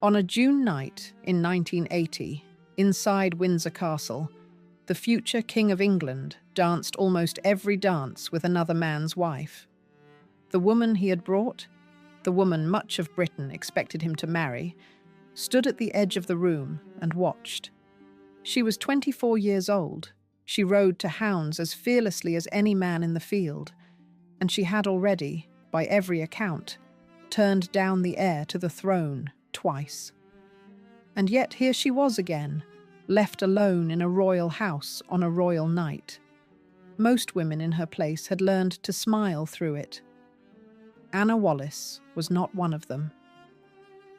On a June night in 1980, inside Windsor Castle, the future King of England danced almost every dance with another man's wife. The woman he had brought, the woman much of Britain expected him to marry, stood at the edge of the room and watched. She was 24 years old. She rode to hounds as fearlessly as any man in the field, and she had already, by every account, turned down the heir to the throne twice. And yet here she was again, left alone in a royal house on a royal night. Most women in her place had learned to smile through it. Anna Wallace was not one of them.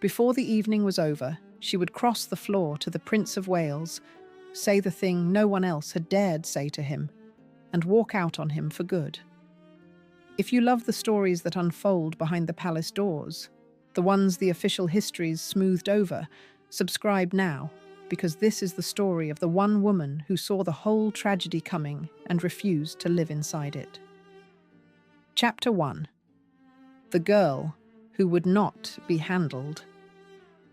Before the evening was over, she would cross the floor to the Prince of Wales, say the thing no one else had dared say to him, and walk out on him for good. If you love the stories that unfold behind the palace doors, the ones the official histories smoothed over, subscribe now, because this is the story of the one woman who saw the whole tragedy coming and refused to live inside it. Chapter 1. The Girl Who Would Not Be Handled.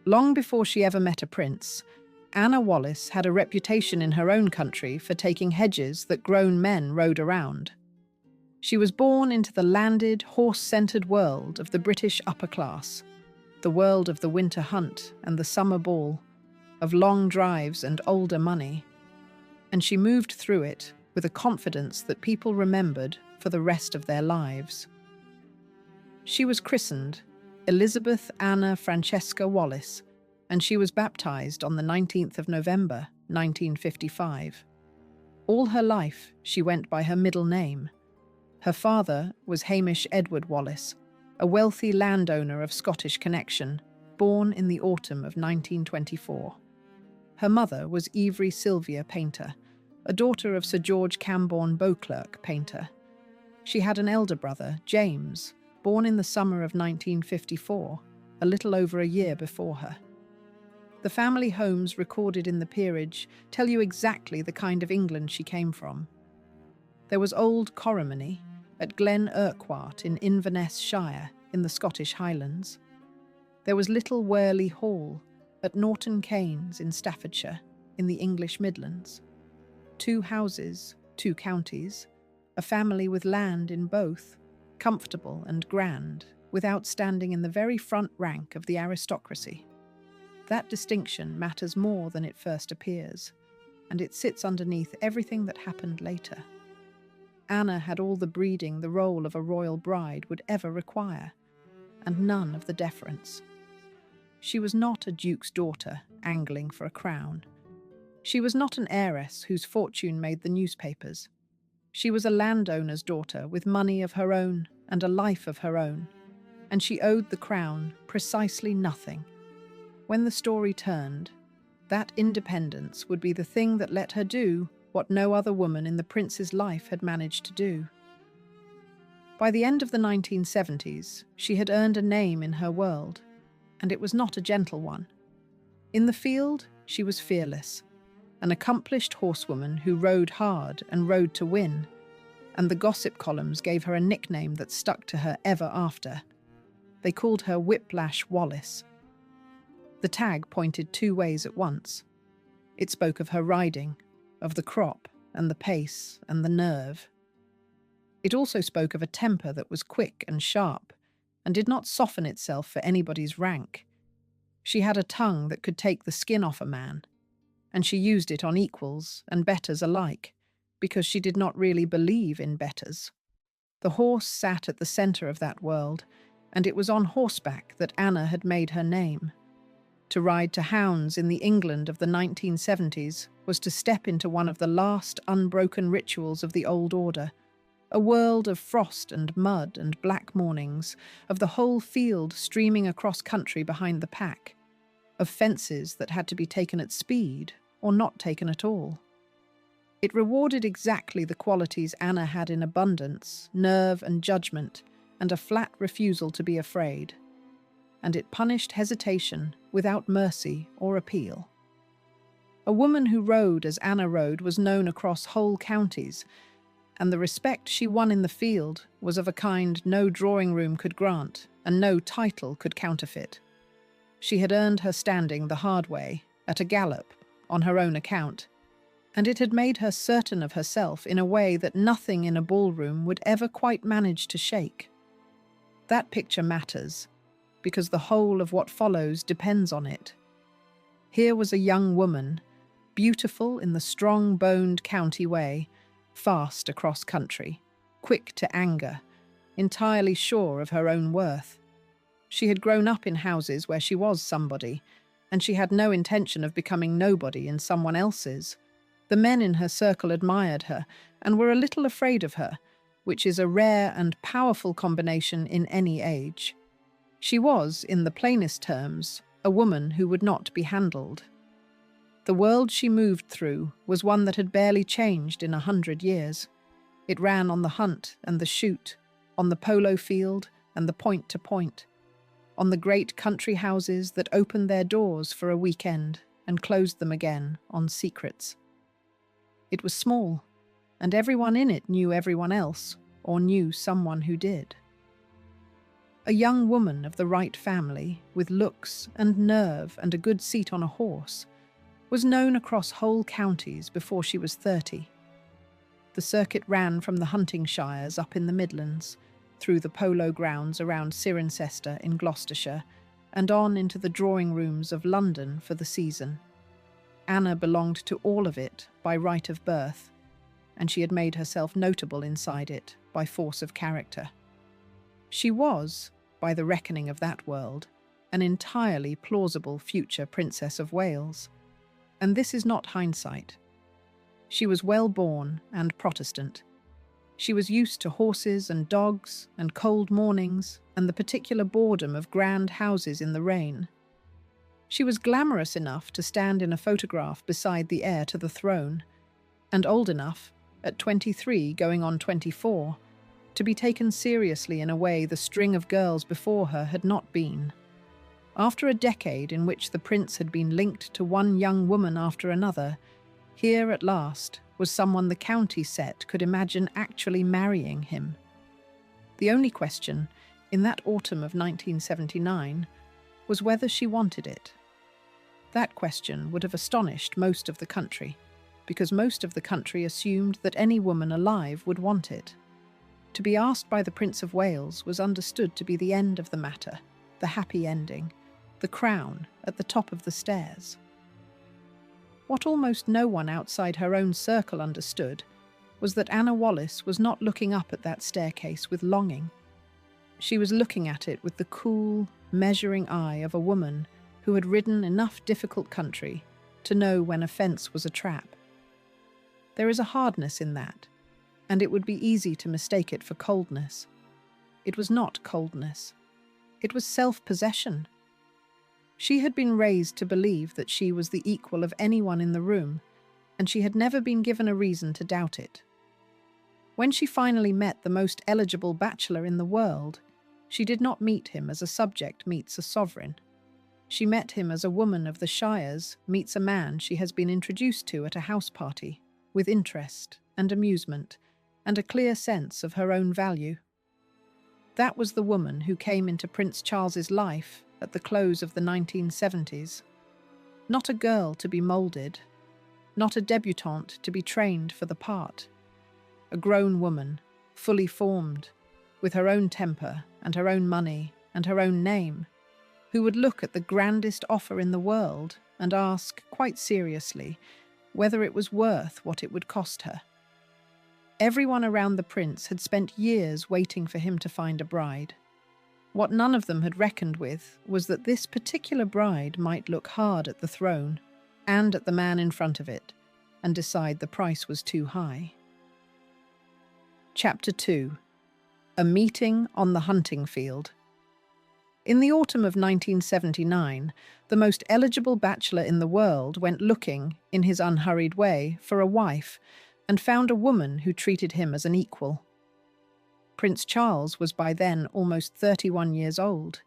Long before she ever met a prince, Anna Wallace had a reputation in her own country for taking hedges that grown men rode around. She was born into the landed, horse-centred world of the British upper class, the world of the winter hunt and the summer ball, of long drives and older money, and she moved through it with a confidence that people remembered for the rest of their lives. She was christened Elizabeth Anna Francesca Wallace, and she was baptized on the 19th of November, 1955. All her life, she went by her middle name. Her father was Hamish Edward Wallace, a wealthy landowner of Scottish connection, born in the autumn of 1924. Her mother was Ivry Sylvia Painter, a daughter of Sir George Camborne Beauclerk Painter. She had an elder brother, James, born in the summer of 1954, a little over a year before her. The family homes recorded in the peerage tell you exactly the kind of England she came from. There was Old Corrimony at Glen Urquhart in Inverness Shire in the Scottish Highlands. There was Little Worley Hall at Norton Keynes in Staffordshire in the English Midlands. 2 houses, 2 counties, a family with land in both, comfortable and grand, without standing in the very front rank of the aristocracy. That distinction matters more than it first appears, and it sits underneath everything that happened later. Anna had all the breeding the role of a royal bride would ever require, and none of the deference. She was not a duke's daughter angling for a crown. She was not an heiress whose fortune made the newspapers. She was a landowner's daughter with money of her own and a life of her own, and she owed the crown precisely nothing. When the story turned, that independence would be the thing that let her do what no other woman in the prince's life had managed to do. By the end of the 1970s, she had earned a name in her world, and it was not a gentle one. In the field, she was fearless, an accomplished horsewoman who rode hard and rode to win, and the gossip columns gave her a nickname that stuck to her ever after. They called her Whiplash Wallace. The tag pointed 2 ways at once. It spoke of her riding, of the crop and the pace and the nerve. It also spoke of a temper that was quick and sharp and did not soften itself for anybody's rank. She had a tongue that could take the skin off a man, and she used it on equals and betters alike, because she did not really believe in betters. The horse sat at the centre of that world, and it was on horseback that Anna had made her name. To ride to hounds in the England of the 1970s was to step into one of the last unbroken rituals of the old order, a world of frost and mud and black mornings, of the whole field streaming across country behind the pack, of fences that had to be taken at speed or not taken at all. It rewarded exactly the qualities Anna had in abundance, nerve and judgment, and a flat refusal to be afraid. And it punished hesitation without mercy or appeal. A woman who rode as Anna rode was known across whole counties, and the respect she won in the field was of a kind no drawing room could grant and no title could counterfeit. She had earned her standing the hard way, at a gallop, on her own account, and it had made her certain of herself in a way that nothing in a ballroom would ever quite manage to shake. That picture matters, because the whole of what follows depends on it. Here was a young woman, beautiful in the strong-boned county way, fast across country, quick to anger, entirely sure of her own worth. She had grown up in houses where she was somebody, and she had no intention of becoming nobody in someone else's. The men in her circle admired her and were a little afraid of her, which is a rare and powerful combination in any age. She was, in the plainest terms, a woman who would not be handled. The world she moved through was one that had barely changed in 100 years. It ran on the hunt and the shoot, on the polo field and the point-to-point, on the great country houses that opened their doors for a weekend and closed them again on secrets. It was small, and everyone in it knew everyone else, or knew someone who did. A young woman of the right family, with looks and nerve and a good seat on a horse, was known across whole counties before she was 30. The circuit ran from the hunting shires up in the Midlands, through the polo grounds around Cirencester in Gloucestershire, and on into the drawing rooms of London for the season. Anna belonged to all of it by right of birth, and she had made herself notable inside it by force of character. She was, by the reckoning of that world, an entirely plausible future Princess of Wales. And this is not hindsight. She was well born and Protestant. She was used to horses and dogs and cold mornings and the particular boredom of grand houses in the rain. She was glamorous enough to stand in a photograph beside the heir to the throne, and old enough, at 23 going on 24, to be taken seriously in a way the string of girls before her had not been. After a decade in which the prince had been linked to one young woman after another, here at last was someone the county set could imagine actually marrying him. The only question, in that autumn of 1979, was whether she wanted it. That question would have astonished most of the country, because most of the country assumed that any woman alive would want it. To be asked by the Prince of Wales was understood to be the end of the matter, the happy ending, the crown at the top of the stairs. What almost no one outside her own circle understood was that Anna Wallace was not looking up at that staircase with longing. She was looking at it with the cool, measuring eye of a woman who had ridden enough difficult country to know when a fence was a trap. There is a hardness in that, and it would be easy to mistake it for coldness. It was not coldness. It was self-possession. She had been raised to believe that she was the equal of anyone in the room, and she had never been given a reason to doubt it. When she finally met the most eligible bachelor in the world, she did not meet him as a subject meets a sovereign. She met him as a woman of the shires meets a man she has been introduced to at a house party, with interest and amusement, and a clear sense of her own value. That was the woman who came into Prince Charles's life at the close of the 1970s. Not a girl to be moulded, not a debutante to be trained for the part. A grown woman, fully formed, with her own temper and her own money and her own name, who would look at the grandest offer in the world and ask, quite seriously, whether it was worth what it would cost her. Everyone around the prince had spent years waiting for him to find a bride. What none of them had reckoned with was that this particular bride might look hard at the throne and at the man in front of it and decide the price was too high. Chapter 2. A Meeting on the Hunting Field. In the autumn of 1979, the most eligible bachelor in the world went looking, in his unhurried way, for a wife, and found a woman who treated him as an equal. Prince Charles was by then almost 31 years old.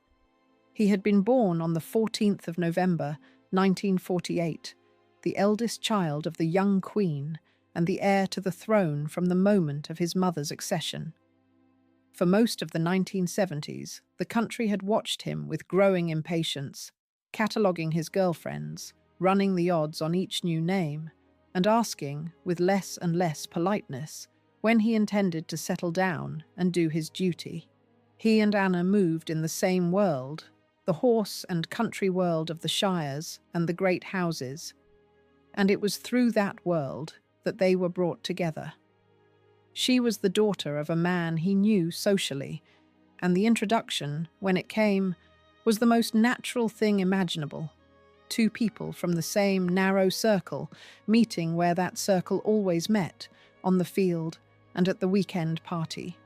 He had been born on the 14th of November, 1948, the eldest child of the young queen and the heir to the throne from the moment of his mother's accession. For most of the 1970s, the country had watched him with growing impatience, cataloguing his girlfriends, running the odds on each new name, and asking, with less and less politeness, when he intended to settle down and do his duty. He and Anna moved in the same world, the horse and country world of the shires and the great houses, and it was through that world that they were brought together. She was the daughter of a man he knew socially, and the introduction, when it came, was the most natural thing imaginable. Two people from the same narrow circle meeting where that circle always met, on the field and at the weekend party.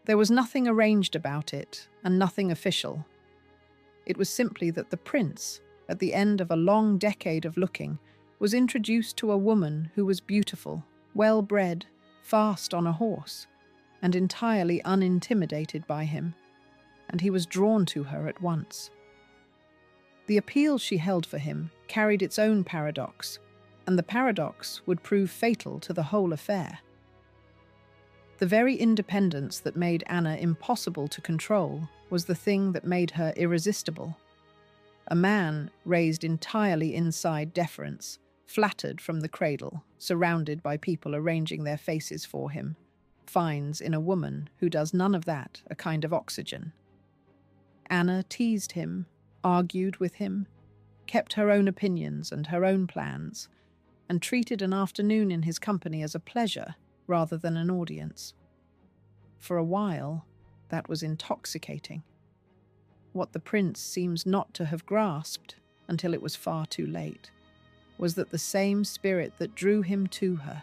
There was nothing arranged about it and nothing official. It was simply that the prince, at the end of a long decade of looking, was introduced to a woman who was beautiful, well-bred, fast on a horse, and entirely unintimidated by him, and he was drawn to her at once. The appeal she held for him carried its own paradox, and the paradox would prove fatal to the whole affair. The very independence that made Anna impossible to control was the thing that made her irresistible. A man raised entirely inside deference, flattered from the cradle, surrounded by people arranging their faces for him, finds in a woman who does none of that a kind of oxygen. Anna teased him, argued with him, kept her own opinions and her own plans, and treated an afternoon in his company as a pleasure rather than an audience. For a while, that was intoxicating. What the prince seems not to have grasped, until it was far too late, was that the same spirit that drew him to her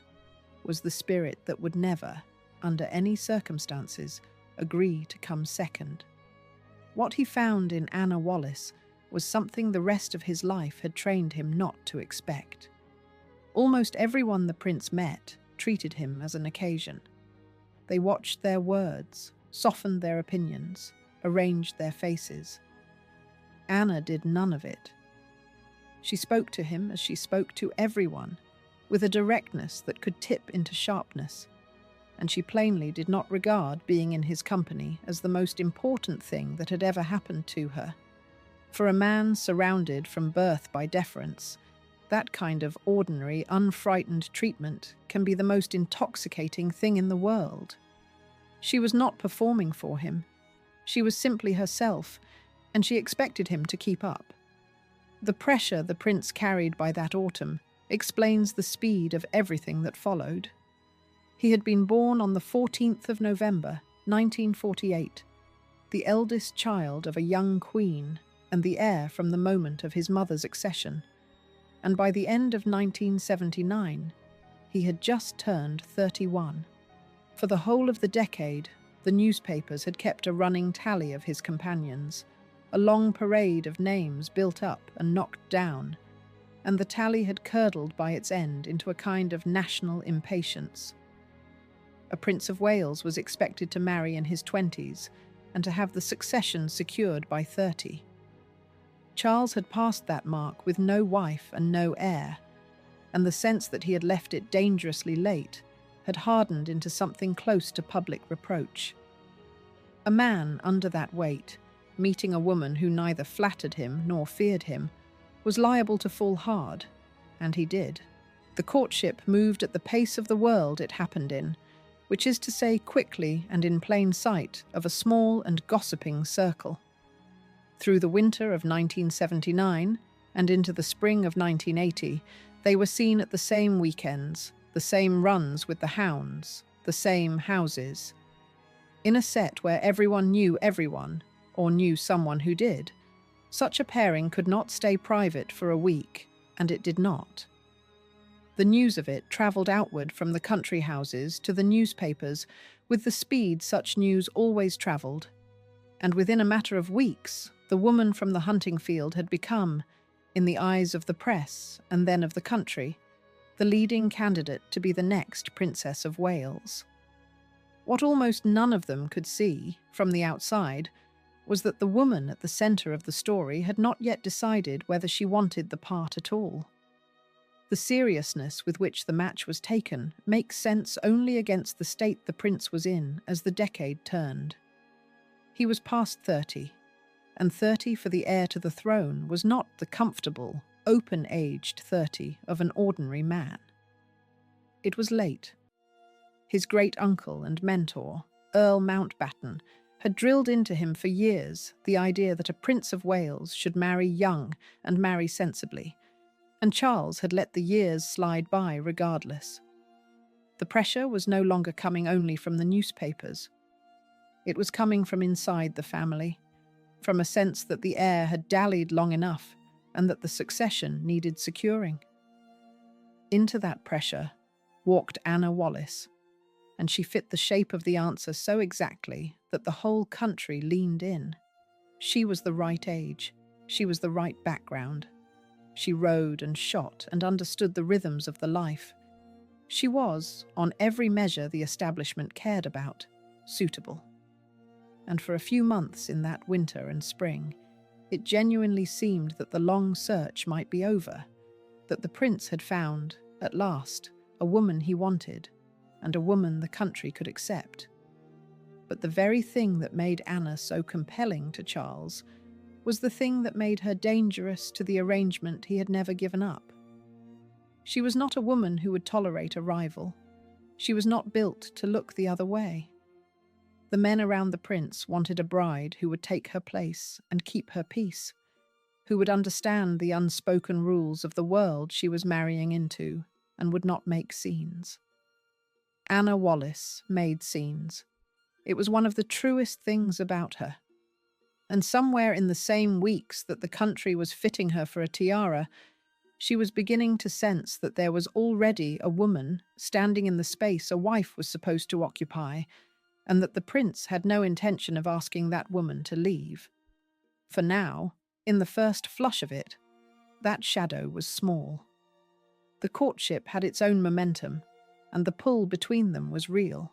was the spirit that would never, under any circumstances, agree to come second. What he found in Anna Wallace was something the rest of his life had trained him not to expect. Almost everyone the prince met treated him as an occasion. They watched their words, softened their opinions, arranged their faces. Anna did none of it. She spoke to him as she spoke to everyone, with a directness that could tip into sharpness, and she plainly did not regard being in his company as the most important thing that had ever happened to her. For a man surrounded from birth by deference, that kind of ordinary, unfrightened treatment can be the most intoxicating thing in the world. She was not performing for him. She was simply herself, and she expected him to keep up. The pressure the prince carried by that autumn explains the speed of everything that followed. He had been born on the 14th of November, 1948, the eldest child of a young queen and the heir from the moment of his mother's accession, and by the end of 1979, he had just turned 31. For the whole of the decade, the newspapers had kept a running tally of his companions, a long parade of names built up and knocked down, and the tally had curdled by its end into a kind of national impatience. A Prince of Wales was expected to marry in his 20s and to have the succession secured by 30. Charles had passed that mark with no wife and no heir, and the sense that he had left it dangerously late had hardened into something close to public reproach. A man under that weight, meeting a woman who neither flattered him nor feared him, was liable to fall hard, and he did. The courtship moved at the pace of the world it happened in, which is to say quickly and in plain sight of a small and gossiping circle. Through the winter of 1979 and into the spring of 1980, they were seen at the same weekends, the same runs with the hounds, the same houses. In a set where everyone knew everyone, or knew someone who did, such a pairing could not stay private for a week, and it did not. The news of it travelled outward from the country houses to the newspapers with the speed such news always travelled, and within a matter of weeks, the woman from the hunting field had become, in the eyes of the press and then of the country, the leading candidate to be the next Princess of Wales. What almost none of them could see, from the outside, was that the woman at the centre of the story had not yet decided whether she wanted the part at all. The seriousness with which the match was taken makes sense only against the state the prince was in as the decade turned. He was past 30. and 30 for the heir to the throne was not the comfortable, open-aged 30 of an ordinary man. It was late. His great-uncle and mentor, Earl Mountbatten, had drilled into him for years the idea that a Prince of Wales should marry young and marry sensibly, and Charles had let the years slide by regardless. The pressure was no longer coming only from the newspapers. It was coming from inside the family, from a sense that the heir had dallied long enough and that the succession needed securing. Into that pressure walked Anna Wallace, and she fit the shape of the answer so exactly that the whole country leaned in. She was the right age. She was the right background. She rode and shot and understood the rhythms of the life. She was, on every measure the establishment cared about, suitable. And for a few months in that winter and spring, it genuinely seemed that the long search might be over, that the prince had found, at last, a woman he wanted, and a woman the country could accept. But the very thing that made Anna so compelling to Charles was the thing that made her dangerous to the arrangement he had never given up. She was not a woman who would tolerate a rival. She was not built to look the other way. The men around the prince wanted a bride who would take her place and keep her peace, who would understand the unspoken rules of the world she was marrying into and would not make scenes. Anna Wallace made scenes. It was one of the truest things about her. And somewhere in the same weeks that the country was fitting her for a tiara, she was beginning to sense that there was already a woman standing in the space a wife was supposed to occupy, and that the prince had no intention of asking that woman to leave. For now, in the first flush of it, that shadow was small. The courtship had its own momentum, and the pull between them was real.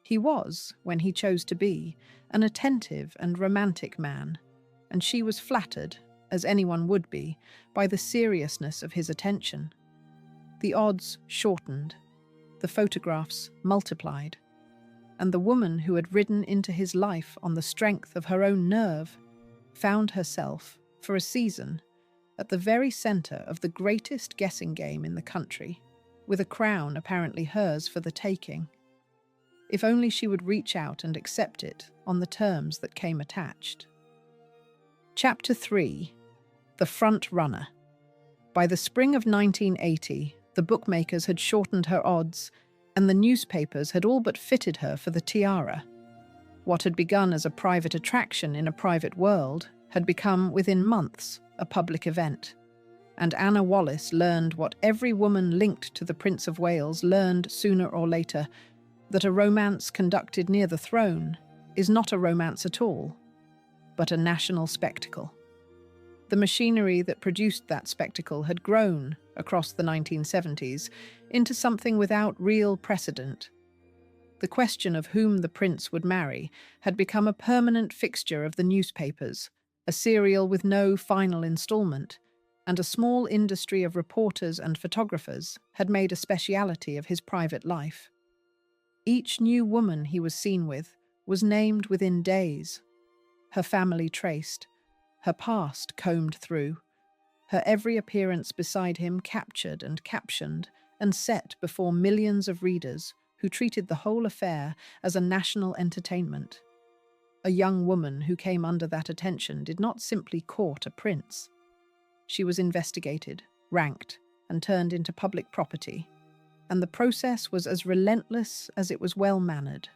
He was, when he chose to be, an attentive and romantic man, and she was flattered, as anyone would be, by the seriousness of his attention. The odds shortened, the photographs multiplied, and the woman who had ridden into his life on the strength of her own nerve found herself, for a season, at the very centre of the greatest guessing game in the country, with a crown apparently hers for the taking. If only she would reach out and accept it on the terms that came attached. Chapter 3. The Front Runner. By the spring of 1980, the bookmakers had shortened her odds, and the newspapers had all but fitted her for the tiara. What had begun as a private attraction in a private world had become, within months, a public event. And Anna Wallace learned what every woman linked to the Prince of Wales learned sooner or later, that a romance conducted near the throne is not a romance at all, but a national spectacle. The machinery that produced that spectacle had grown, across the 1970s, into something without real precedent. The question of whom the prince would marry had become a permanent fixture of the newspapers, a serial with no final installment, and a small industry of reporters and photographers had made a speciality of his private life. Each new woman he was seen with was named within days, her family traced, her past combed through, her every appearance beside him captured and captioned and set before millions of readers who treated the whole affair as a national entertainment. A young woman who came under that attention did not simply court a prince. She was investigated, ranked, and turned into public property, and the process was as relentless as it was well-mannered.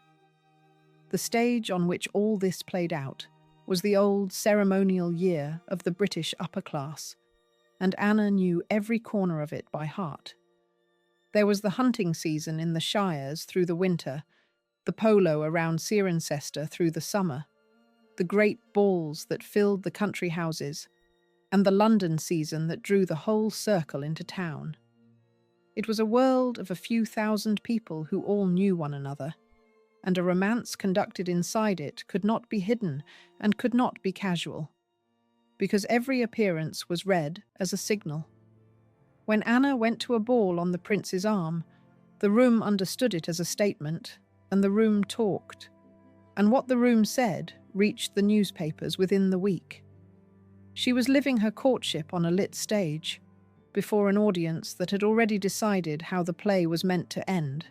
The stage on which all this played out was the old ceremonial year of the British upper class, and Anna knew every corner of it by heart. There was the hunting season in the shires through the winter, the polo around Cirencester through the summer, the great balls that filled the country houses, and the London season that drew the whole circle into town. It was a world of a few thousand people who all knew one another, and a romance conducted inside it could not be hidden and could not be casual, because every appearance was read as a signal. When Anna went to a ball on the prince's arm, the room understood it as a statement, and the room talked. And what the room said reached the newspapers within the week. She was living her courtship on a lit stage, before an audience that had already decided how the play was meant to end.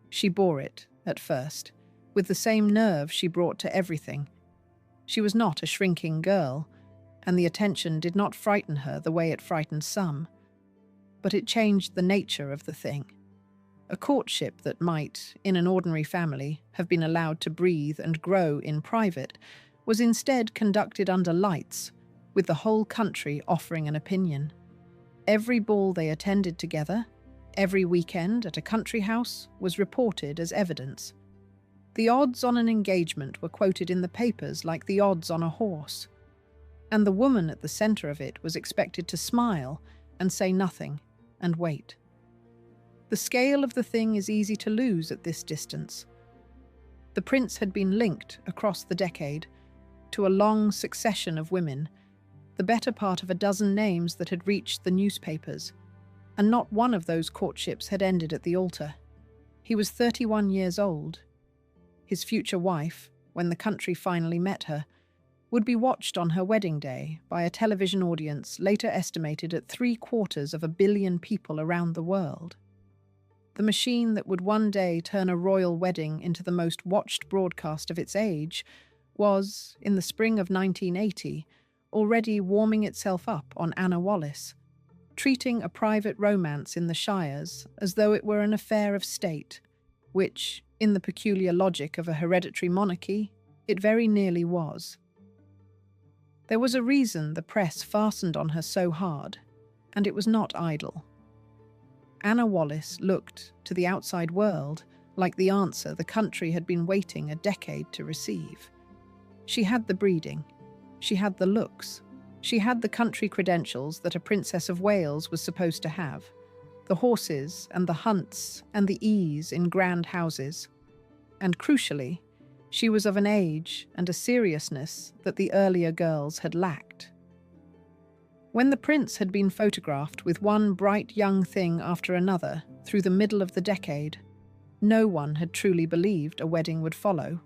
She bore it, at first, with the same nerve she brought to everything. She was not a shrinking girl, and the attention did not frighten her the way it frightened some. But it changed the nature of the thing. A courtship that might, in an ordinary family, have been allowed to breathe and grow in private, was instead conducted under lights, with the whole country offering an opinion. Every ball they attended together, every weekend at a country house, was reported as evidence. The odds on an engagement were quoted in the papers like the odds on a horse, and the woman at the centre of it was expected to smile and say nothing and wait. The scale of the thing is easy to lose at this distance. The prince had been linked across the decade to a long succession of women, the better part of a dozen names that had reached the newspapers, and not one of those courtships had ended at the altar. He was 31 years old. His future wife, when the country finally met her, would be watched on her wedding day by a television audience later estimated at 750 million people around the world. The machine that would one day turn a royal wedding into the most watched broadcast of its age was, in the spring of 1980, already warming itself up on Anna Wallace, treating a private romance in the Shires as though it were an affair of state, which, in the peculiar logic of a hereditary monarchy, it very nearly was. There was a reason the press fastened on her so hard, and it was not idle. Anna Wallace looked, to the outside world, like the answer the country had been waiting a decade to receive. She had the breeding, she had the looks, she had the country credentials that a Princess of Wales was supposed to have, the horses and the hunts and the ease in grand houses. And crucially, she was of an age and a seriousness that the earlier girls had lacked. When the prince had been photographed with one bright young thing after another through the middle of the decade, no one had truly believed a wedding would follow.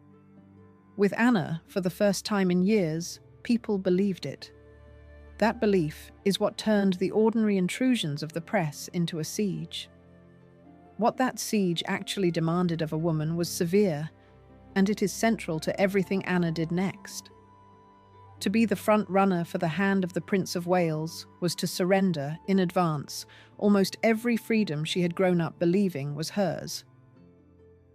With Anna, for the first time in years, people believed it. That belief is what turned the ordinary intrusions of the press into a siege. What that siege actually demanded of a woman was severe, and it is central to everything Anna did next. To be the front runner for the hand of the Prince of Wales was to surrender, in advance, almost every freedom she had grown up believing was hers.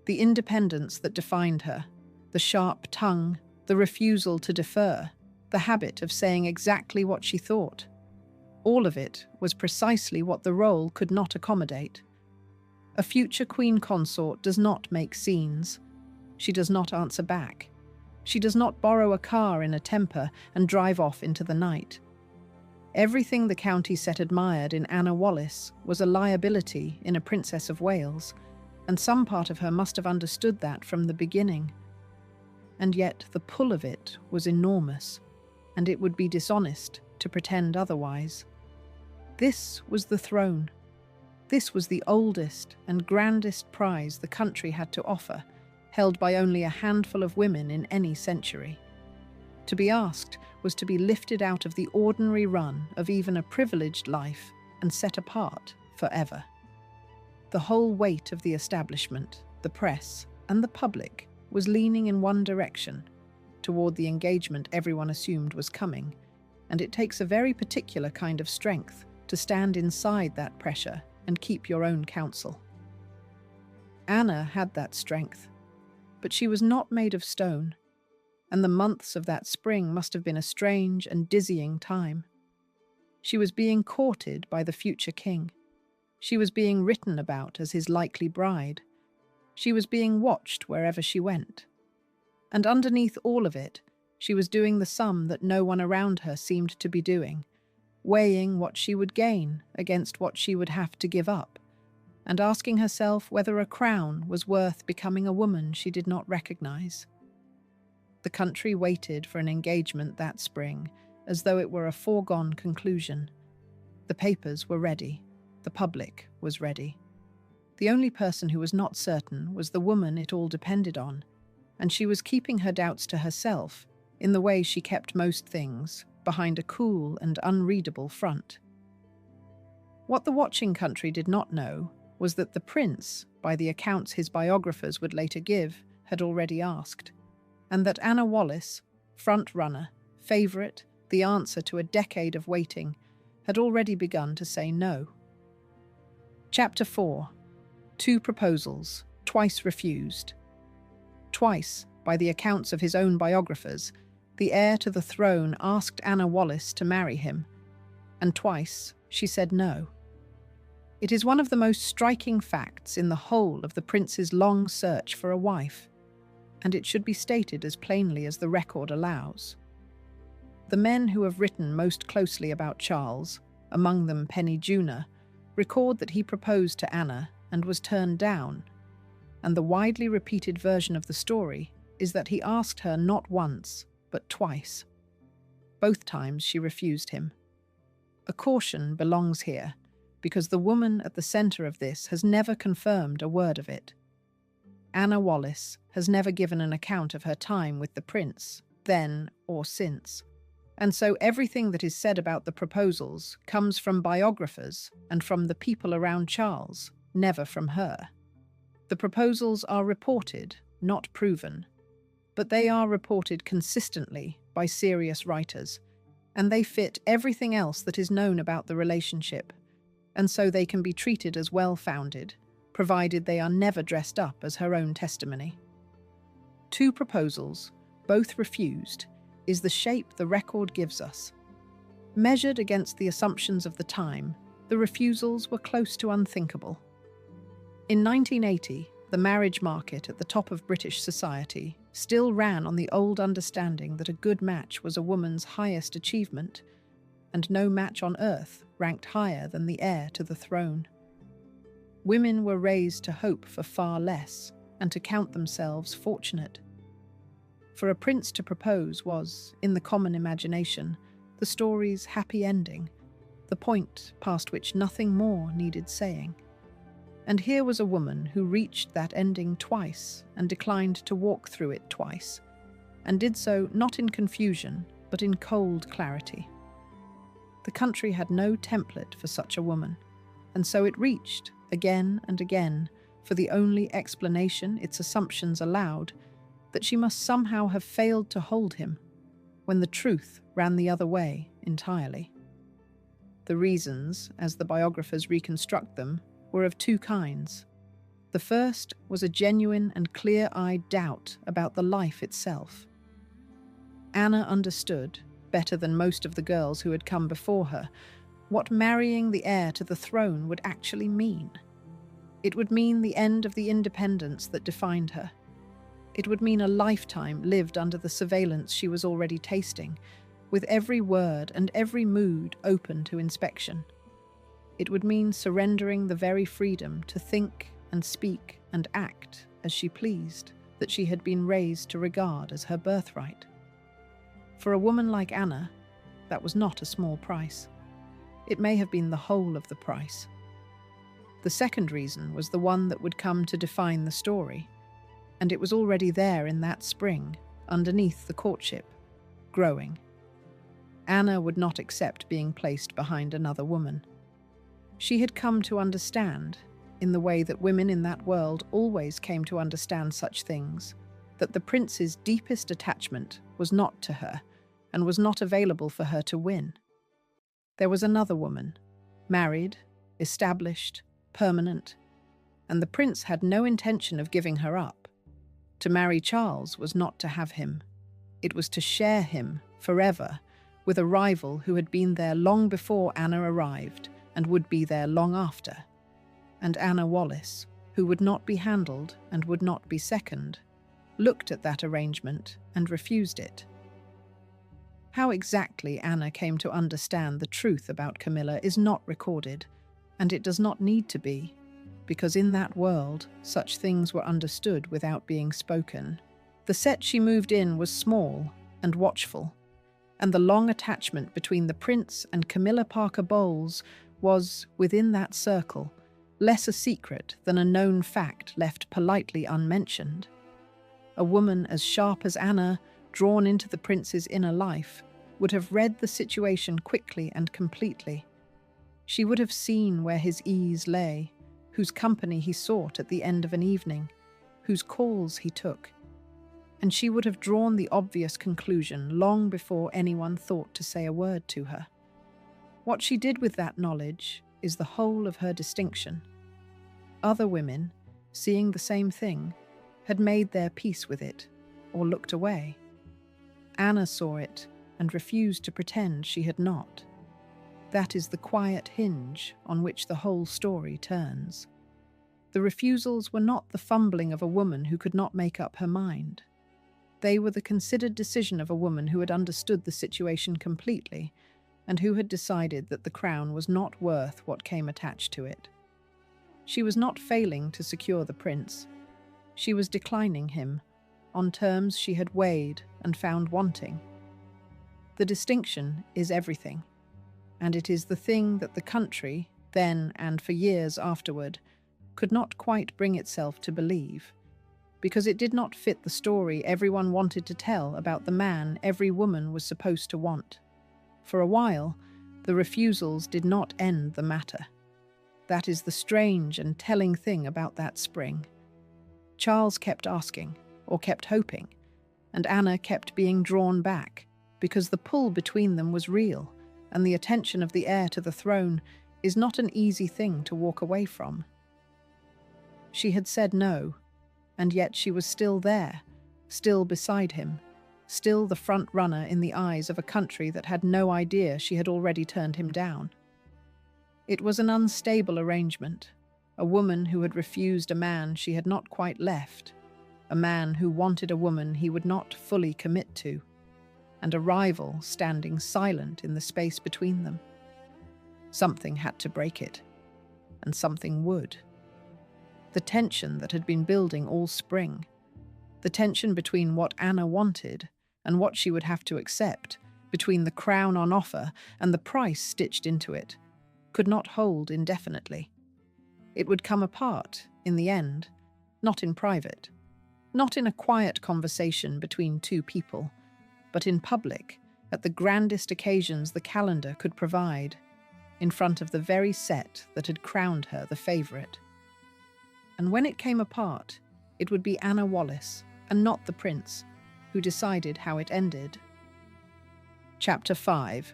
The independence that defined her, the sharp tongue, the refusal to defer, the habit of saying exactly what she thought. All of it was precisely what the role could not accommodate. A future queen consort does not make scenes. She does not answer back. She does not borrow a car in a temper and drive off into the night. Everything the county set admired in Anna Wallace was a liability in a Princess of Wales, and some part of her must have understood that from the beginning. And yet the pull of it was enormous, and it would be dishonest to pretend otherwise. This was the throne. This was the oldest and grandest prize the country had to offer, held by only a handful of women in any century. To be asked was to be lifted out of the ordinary run of even a privileged life and set apart forever. The whole weight of the establishment, the press, and the public was leaning in one direction, toward the engagement everyone assumed was coming, and it takes a very particular kind of strength to stand inside that pressure and keep your own counsel. Anna had that strength, but she was not made of stone, and the months of that spring must have been a strange and dizzying time. She was being courted by the future king. She was being written about as his likely bride. She was being watched wherever she went. And underneath all of it, she was doing the sum that no one around her seemed to be doing, weighing what she would gain against what she would have to give up, and asking herself whether a crown was worth becoming a woman she did not recognize. The country waited for an engagement that spring, as though it were a foregone conclusion. The papers were ready. The public was ready. The only person who was not certain was the woman it all depended on, and she was keeping her doubts to herself in the way she kept most things, behind a cool and unreadable front. What the watching country did not know was that the prince, by the accounts his biographers would later give, had already asked, and that Anna Wallace, front-runner, favourite, the answer to a decade of waiting, had already begun to say no. Chapter 4. 2 proposals, twice refused. Twice, by the accounts of his own biographers, the heir to the throne asked Anna Wallace to marry him, and twice she said no. It is one of the most striking facts in the whole of the prince's long search for a wife, and it should be stated as plainly as the record allows. The men who have written most closely about Charles, among them Penny Junor, record that he proposed to Anna and was turned down, and the widely repeated version of the story is that he asked her not once, but twice. Both times she refused him. A caution belongs here, because the woman at the centre of this has never confirmed a word of it. Anna Wallace has never given an account of her time with the prince, then or since, and so everything that is said about the proposals comes from biographers and from the people around Charles, never from her. The proposals are reported, not proven, but they are reported consistently by serious writers, and they fit everything else that is known about the relationship, and so they can be treated as well-founded, provided they are never dressed up as her own testimony. 2 proposals, both refused, is the shape the record gives us. Measured against the assumptions of the time, the refusals were close to unthinkable. In 1980, the marriage market at the top of British society still ran on the old understanding that a good match was a woman's highest achievement, and no match on earth ranked higher than the heir to the throne. Women were raised to hope for far less and to count themselves fortunate. For a prince to propose was, in the common imagination, the story's happy ending, the point past which nothing more needed saying. And here was a woman who reached that ending twice and declined to walk through it twice, and did so not in confusion, but in cold clarity. The country had no template for such a woman, and so it reached, again and again, for the only explanation its assumptions allowed, that she must somehow have failed to hold him, when the truth ran the other way entirely. The reasons, as the biographers reconstruct them, were of 2 kinds. The first was a genuine and clear-eyed doubt about the life itself. Anna understood, better than most of the girls who had come before her, what marrying the heir to the throne would actually mean. It would mean the end of the independence that defined her. It would mean a lifetime lived under the surveillance she was already tasting, with every word and every mood open to inspection. It would mean surrendering the very freedom to think and speak and act as she pleased that she had been raised to regard as her birthright. For a woman like Anna, that was not a small price. It may have been the whole of the price. The second reason was the one that would come to define the story, and it was already there in that spring, underneath the courtship, growing. Anna would not accept being placed behind another woman. She had come to understand, in the way that women in that world always came to understand such things, that the prince's deepest attachment was not to her, and was not available for her to win. There was another woman, married, established, permanent, and the prince had no intention of giving her up. To marry Charles was not to have him. It was to share him forever with a rival who had been there long before Anna arrived and would be there long after. And Anna Wallace, who would not be handled and would not be second, looked at that arrangement and refused it. How exactly Anna came to understand the truth about Camilla is not recorded, and it does not need to be, because in that world such things were understood without being spoken. The set she moved in was small and watchful, and the long attachment between the prince and Camilla Parker Bowles was, within that circle, less a secret than a known fact left politely unmentioned. A woman as sharp as Anna, drawn into the prince's inner life, would have read the situation quickly and completely. She would have seen where his ease lay, whose company he sought at the end of an evening, whose calls he took. And she would have drawn the obvious conclusion long before anyone thought to say a word to her. What she did with that knowledge is the whole of her distinction. Other women, seeing the same thing, had made their peace with it, or looked away. Anna saw it and refused to pretend she had not. That is the quiet hinge on which the whole story turns. The refusals were not the fumbling of a woman who could not make up her mind. They were the considered decision of a woman who had understood the situation completely and who had decided that the crown was not worth what came attached to it. She was not failing to secure the prince. She was declining him on terms she had weighed and found wanting. The distinction is everything, and it is the thing that the country, then and for years afterward, could not quite bring itself to believe, because it did not fit the story everyone wanted to tell about the man every woman was supposed to want. For a while, the refusals did not end the matter. That is the strange and telling thing about that spring. Charles kept asking, or kept hoping, and Anna kept being drawn back, because the pull between them was real, and the attention of the heir to the throne is not an easy thing to walk away from. She had said no, and yet she was still there, still beside him, still the front runner in the eyes of a country that had no idea she had already turned him down. It was an unstable arrangement, a woman who had refused a man she had not quite left, a man who wanted a woman he would not fully commit to, and a rival standing silent in the space between them. Something had to break it, and something would. The tension that had been building all spring, the tension between what Anna wanted and what she would have to accept, between the crown on offer and the price stitched into it, could not hold indefinitely. It would come apart, in the end, not in private, not in a quiet conversation between two people, but in public, at the grandest occasions the calendar could provide, in front of the very set that had crowned her the favourite. And when it came apart, it would be Anna Wallace, and not the prince, who decided how it ended. Chapter 5.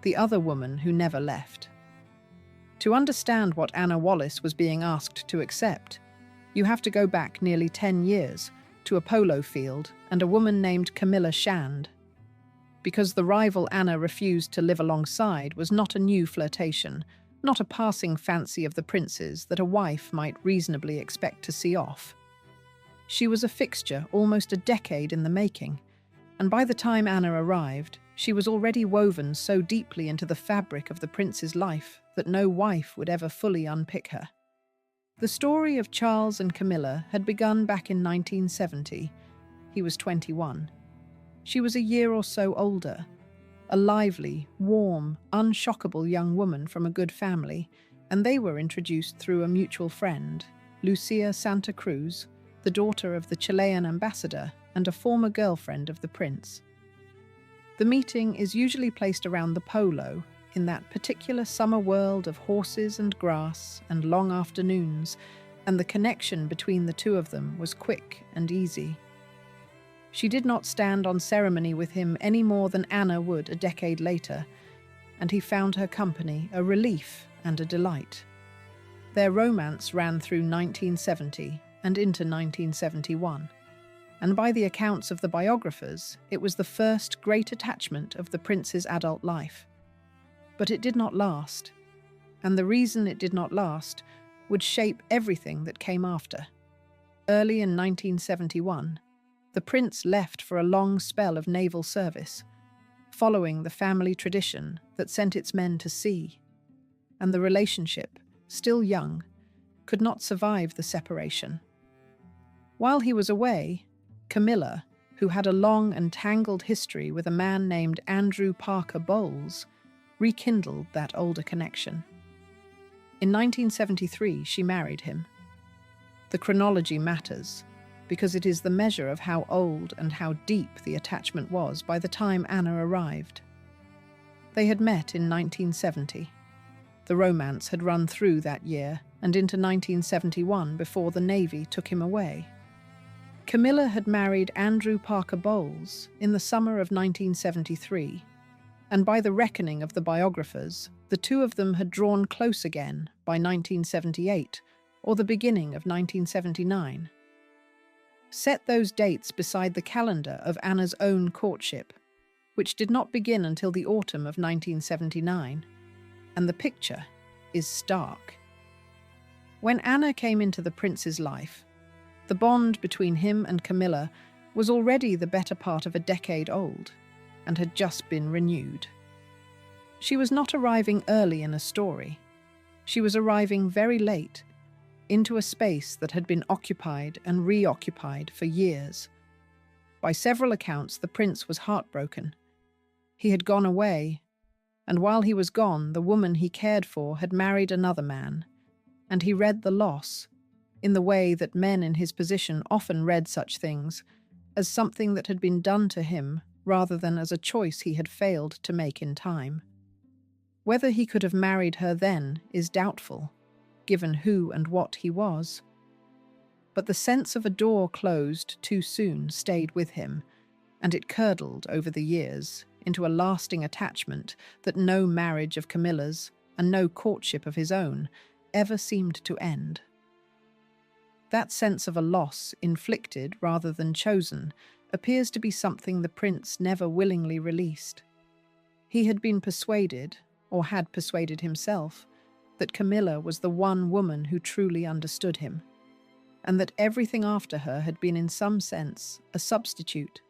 The Other Woman Who Never Left. To understand what Anna Wallace was being asked to accept, you have to go back nearly 10 years to a polo field and a woman named Camilla Shand. Because the rival Anna refused to live alongside was not a new flirtation, not a passing fancy of the prince's that a wife might reasonably expect to see off. She was a fixture almost a decade in the making, and by the time Anna arrived, she was already woven so deeply into the fabric of the prince's life that no wife would ever fully unpick her. The story of Charles and Camilla had begun back in 1970. He was 21. She was a year or so older, a lively, warm, unshockable young woman from a good family, and they were introduced through a mutual friend, Lucia Santa Cruz, the daughter of the Chilean ambassador and a former girlfriend of the prince. The meeting is usually placed around the polo, in that particular summer world of horses and grass and long afternoons, and the connection between the two of them was quick and easy. She did not stand on ceremony with him any more than Anna would a decade later, and he found her company a relief and a delight. Their romance ran through 1970 and into 1971, and by the accounts of the biographers, it was the first great attachment of the prince's adult life. But it did not last, and the reason it did not last would shape everything that came after. Early in 1971, the prince left for a long spell of naval service, following the family tradition that sent its men to sea, and the relationship, still young, could not survive the separation. While he was away, Camilla, who had a long and tangled history with a man named Andrew Parker Bowles, rekindled that older connection. In 1973, she married him. The chronology matters. because it is the measure of how old and how deep the attachment was by the time Anna arrived. They had met in 1970. The romance had run through that year and into 1971 before the Navy took him away. Camilla had married Andrew Parker Bowles in the summer of 1973, and by the reckoning of the biographers, the two of them had drawn close again by 1978 or the beginning of 1979. Set those dates beside the calendar of Anna's own courtship, which did not begin until the autumn of 1979, and the picture is stark. When Anna came into the prince's life, the bond between him and Camilla was already the better part of a decade old and had just been renewed. She was not arriving early in a story. She was arriving very late, into a space that had been occupied and reoccupied for years. By several accounts, the prince was heartbroken. He had gone away, and while he was gone, the woman he cared for had married another man, and he read the loss, in the way that men in his position often read such things, as something that had been done to him rather than as a choice he had failed to make in time. Whether he could have married her then is doubtful, given who and what he was. But the sense of a door closed too soon stayed with him, and it curdled over the years into a lasting attachment that no marriage of Camilla's and no courtship of his own ever seemed to end. That sense of a loss, inflicted rather than chosen, appears to be something the prince never willingly released. He had been persuaded, or had persuaded himself, that Camilla was the one woman who truly understood him, and that everything after her had been in some sense a substitute.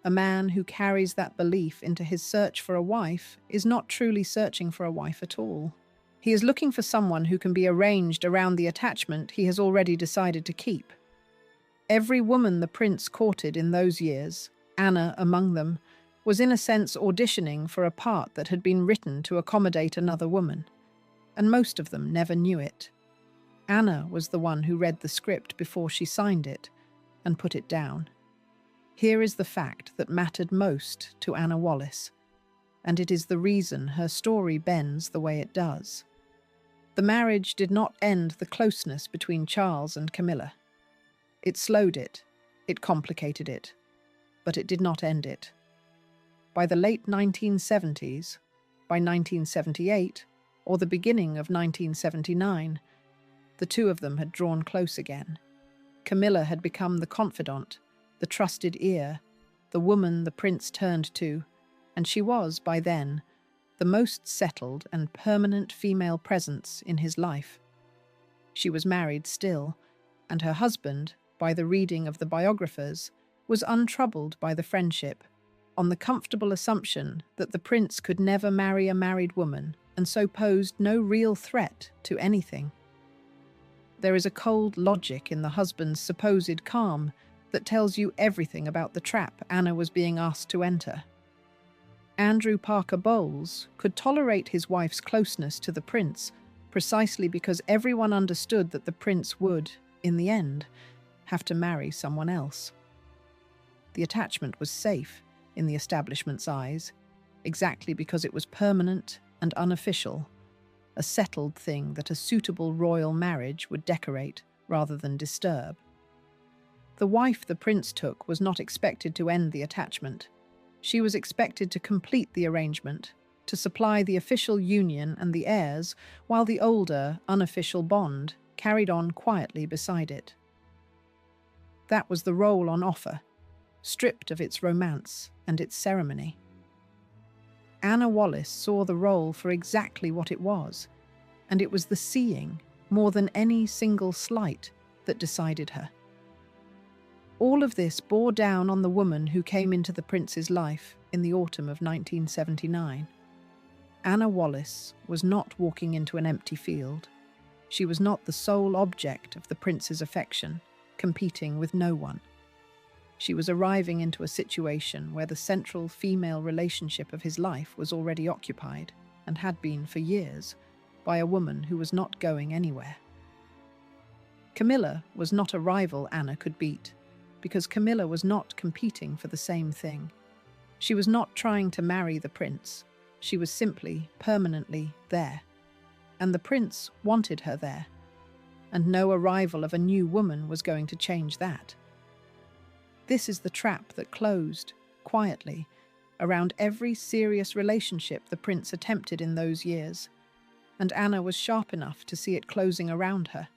A man who carries that belief into his search for a wife is not truly searching for a wife at all. He is looking for someone who can be arranged around the attachment he has already decided to keep. Every woman the prince courted in those years, Anna among them, was in a sense auditioning for a part that had been written to accommodate another woman, and most of them never knew it. Anna was the one who read the script before she signed it and put it down. Here is the fact that mattered most to Anna Wallace, and it is the reason her story bends the way it does. The marriage did not end the closeness between Charles and Camilla. It slowed it, it complicated it, but it did not end it. By the late 1970s, by 1978, or the beginning of 1979, the two of them had drawn close again. Camilla had become the confidant, the trusted ear, the woman the prince turned to, and she was, by then, the most settled and permanent female presence in his life. She was married still, and her husband, by the reading of the biographers, was untroubled by the friendship, on the comfortable assumption that the prince could never marry a married woman and so posed no real threat to anything. There is a cold logic in the husband's supposed calm that tells you everything about the trap Anna was being asked to enter. Andrew Parker Bowles could tolerate his wife's closeness to the prince precisely because everyone understood that the prince would, in the end, have to marry someone else. The attachment was safe in the establishment's eyes, exactly because it was permanent and unofficial, a settled thing that a suitable royal marriage would decorate rather than disturb. The wife the prince took was not expected to end the attachment. She was expected to complete the arrangement, to supply the official union and the heirs, while the older, unofficial bond carried on quietly beside it. That was the role on offer, stripped of its romance and its ceremony. Anna Wallace saw the role for exactly what it was, and it was the seeing, more than any single slight, that decided her. All of this bore down on the woman who came into the prince's life in the autumn of 1979. Anna Wallace was not walking into an empty field. She was not the sole object of the prince's affection, competing with no one. She was arriving into a situation where the central female relationship of his life was already occupied, and had been for years, by a woman who was not going anywhere. Camilla was not a rival Anna could beat, because Camilla was not competing for the same thing. She was not trying to marry the prince. She was simply, permanently there. And the prince wanted her there. And no arrival of a new woman was going to change that. This is the trap that closed, quietly, around every serious relationship the prince attempted in those years, and Anna was sharp enough to see it closing around her.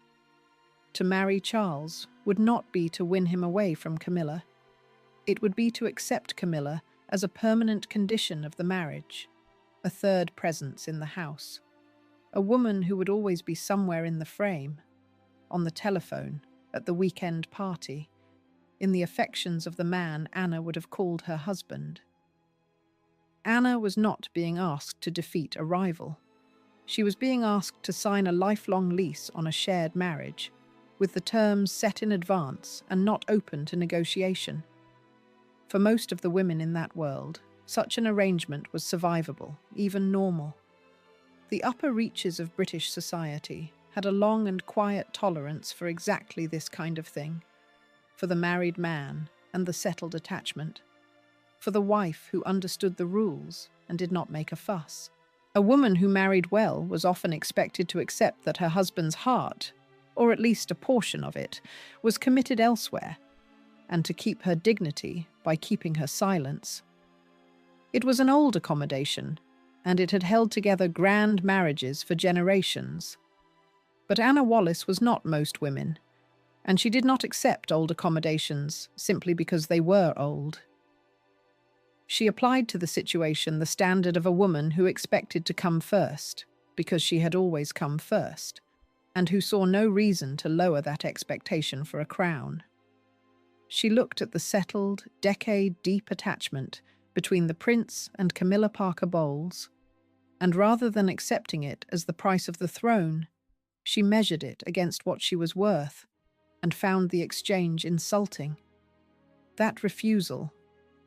To marry Charles would not be to win him away from Camilla. It would be to accept Camilla as a permanent condition of the marriage, a third presence in the house, a woman who would always be somewhere in the frame, on the telephone, at the weekend party, in the affections of the man Anna would have called her husband. Anna was not being asked to defeat a rival. She was being asked to sign a lifelong lease on a shared marriage, with the terms set in advance and not open to negotiation. For most of the women in that world, such an arrangement was survivable, even normal. The upper reaches of British society had a long and quiet tolerance for exactly this kind of thing, for the married man and the settled attachment, for the wife who understood the rules and did not make a fuss. A woman who married well was often expected to accept that her husband's heart, or at least a portion of it, was committed elsewhere, and to keep her dignity by keeping her silence. It was an old accommodation, and it had held together grand marriages for generations. But Anna Wallace was not most women, and she did not accept old accommodations simply because they were old. She applied to the situation the standard of a woman who expected to come first, because she had always come first, and who saw no reason to lower that expectation for a crown. She looked at the settled, decade-deep attachment between the prince and Camilla Parker Bowles, and rather than accepting it as the price of the throne, she measured it against what she was worth, and found the exchange insulting. That refusal,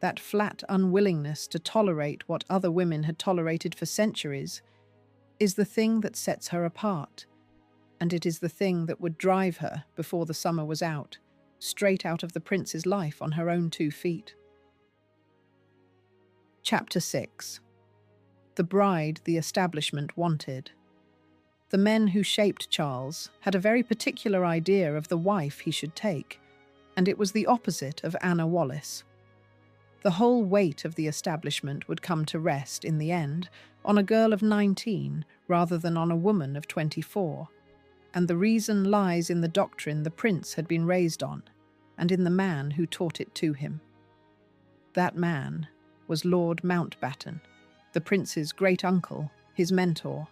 that flat unwillingness to tolerate what other women had tolerated for centuries, is the thing that sets her apart, and it is the thing that would drive her, before the summer was out, straight out of the prince's life on her own 2 feet. Chapter 6. The bride the establishment wanted. The men who shaped Charles had a very particular idea of the wife he should take, and it was the opposite of Anna Wallace. The whole weight of the establishment would come to rest, in the end, on a girl of 19 rather than on a woman of 24, and the reason lies in the doctrine the prince had been raised on, and in the man who taught it to him. That man was Lord Mountbatten, the prince's great-uncle, his mentor,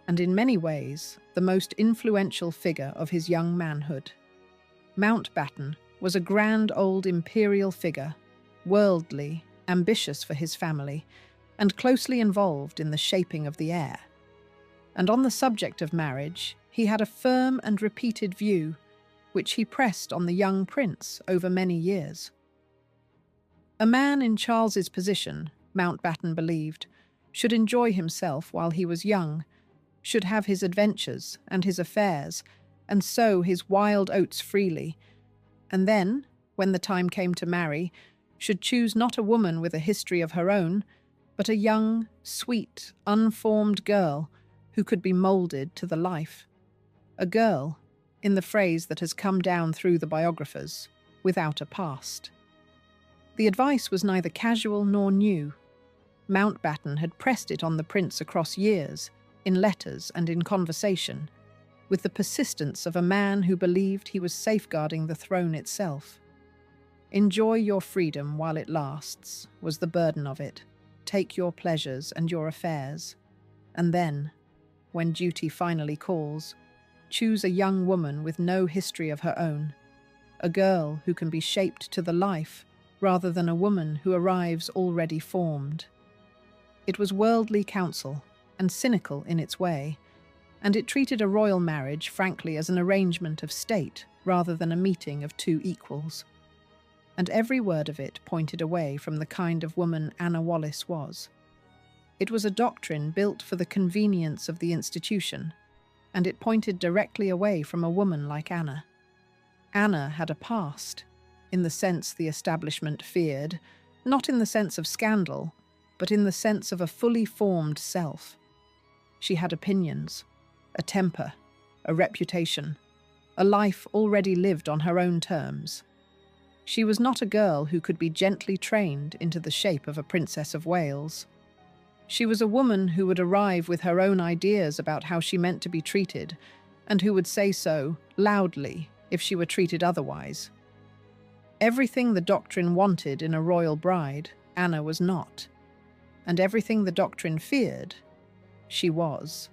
and in many ways the most influential figure of his young manhood. Mountbatten was a grand old imperial figure, worldly, ambitious for his family, and closely involved in the shaping of the heir. And on the subject of marriage, he had a firm and repeated view, which he pressed on the young prince over many years. A man in Charles's position, Mountbatten believed, should enjoy himself while he was young, should have his adventures and his affairs, and sow his wild oats freely, and then, when the time came to marry, should choose not a woman with a history of her own, but a young, sweet, unformed girl who could be moulded to the life. A girl, in the phrase that has come down through the biographers, without a past. The advice was neither casual nor new. Mountbatten had pressed it on the prince across years, in letters and in conversation, with the persistence of a man who believed he was safeguarding the throne itself. Enjoy your freedom while it lasts, was the burden of it. Take your pleasures and your affairs. And then, when duty finally calls, choose a young woman with no history of her own, a girl who can be shaped to the life rather than a woman who arrives already formed. It was worldly counsel, and cynical in its way, and it treated a royal marriage frankly as an arrangement of state rather than a meeting of 2 equals. And every word of it pointed away from the kind of woman Anna Wallace was. It was a doctrine built for the convenience of the institution, and it pointed directly away from a woman like Anna. Anna had a past, in the sense the establishment feared, not in the sense of scandal, but in the sense of a fully formed self. She had opinions, a temper, a reputation, a life already lived on her own terms. She was not a girl who could be gently trained into the shape of a Princess of Wales. She was a woman who would arrive with her own ideas about how she meant to be treated, and who would say so, loudly, if she were treated otherwise. Everything the doctrine wanted in a royal bride, Anna was not. And everything the doctrine feared, she was.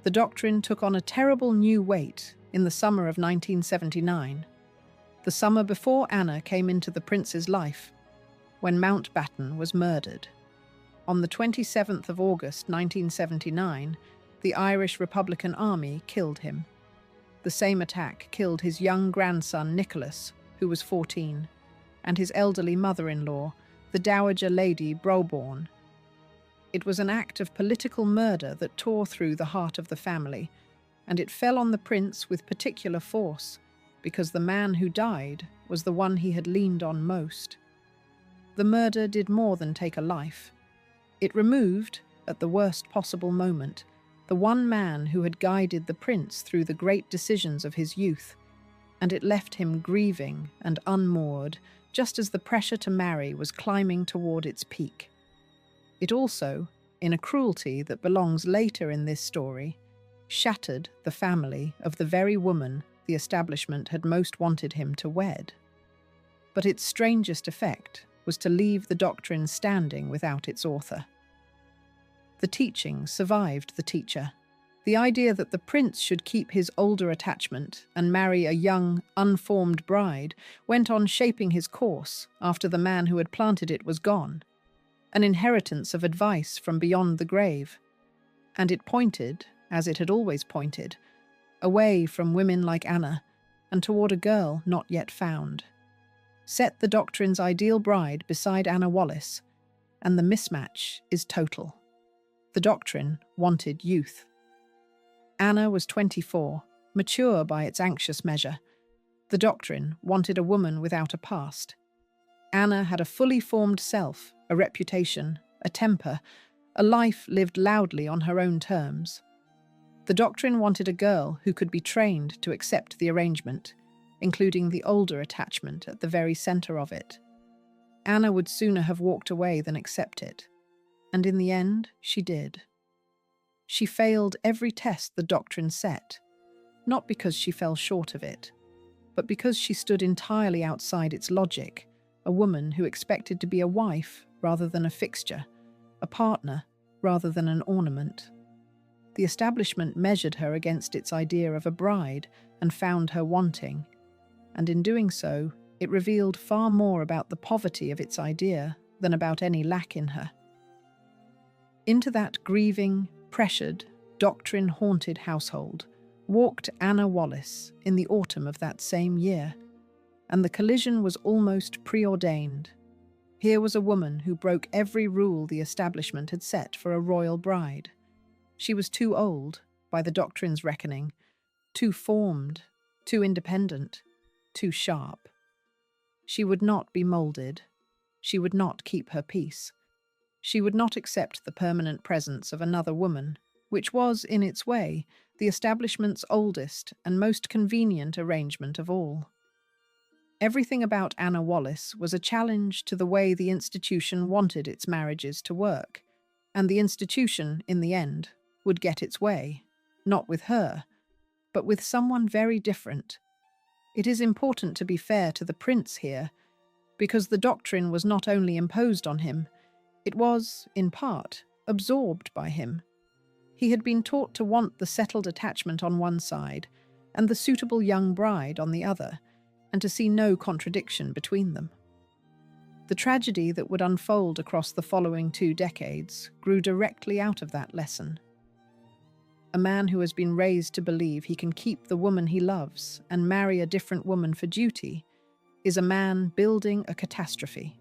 The doctrine took on a terrible new weight in the summer of 1979, the summer before Anna came into the prince's life, when Mountbatten was murdered. On the 27th of August 1979, the Irish Republican Army killed him. The same attack killed his young grandson Nicholas, who was 14, and his elderly mother-in-law, the Dowager Lady Broborn. It was an act of political murder that tore through the heart of the family, and it fell on the prince with particular force, because the man who died was the one he had leaned on most. The murder did more than take a life. It removed, at the worst possible moment, the one man who had guided the prince through the great decisions of his youth, and it left him grieving and unmoored, just as the pressure to marry was climbing toward its peak. It also, in a cruelty that belongs later in this story, shattered the family of the very woman the establishment had most wanted him to wed. But its strangest effect was to leave the doctrine standing without its author. The teaching survived the teacher. The idea that the prince should keep his older attachment and marry a young, unformed bride went on shaping his course after the man who had planted it was gone, an inheritance of advice from beyond the grave. And it pointed, as it had always pointed, away from women like Anna and toward a girl not yet found. Set the doctrine's ideal bride beside Anna Wallace, and the mismatch is total. The doctrine wanted youth. Anna was 24, mature by its anxious measure. The doctrine wanted a woman without a past. Anna had a fully formed self, a reputation, a temper, a life lived loudly on her own terms. The doctrine wanted a girl who could be trained to accept the arrangement, including the older attachment at the very center of it. Anna would sooner have walked away than accept it, and in the end, she did. She failed every test the doctrine set, not because she fell short of it, but because she stood entirely outside its logic, a woman who expected to be a wife rather than a fixture, a partner rather than an ornament. The establishment measured her against its idea of a bride and found her wanting, and in doing so, it revealed far more about the poverty of its idea than about any lack in her. Into that grieving, pressured, doctrine-haunted household walked Anna Wallace in the autumn of that same year, and the collision was almost preordained. Here was a woman who broke every rule the establishment had set for a royal bride. She was too old, by the doctrine's reckoning, too formed, too independent, too sharp. She would not be moulded. She would not keep her peace. She would not accept the permanent presence of another woman, which was, in its way, the establishment's oldest and most convenient arrangement of all. Everything about Anna Wallace was a challenge to the way the institution wanted its marriages to work, and the institution, in the end, would get its way, not with her, but with someone very different. It is important to be fair to the prince here, because the doctrine was not only imposed on him, it was, in part, absorbed by him. He had been taught to want the settled attachment on one side and the suitable young bride on the other, and to see no contradiction between them. The tragedy that would unfold across the following 2 decades grew directly out of that lesson. A man who has been raised to believe he can keep the woman he loves and marry a different woman for duty is a man building a catastrophe,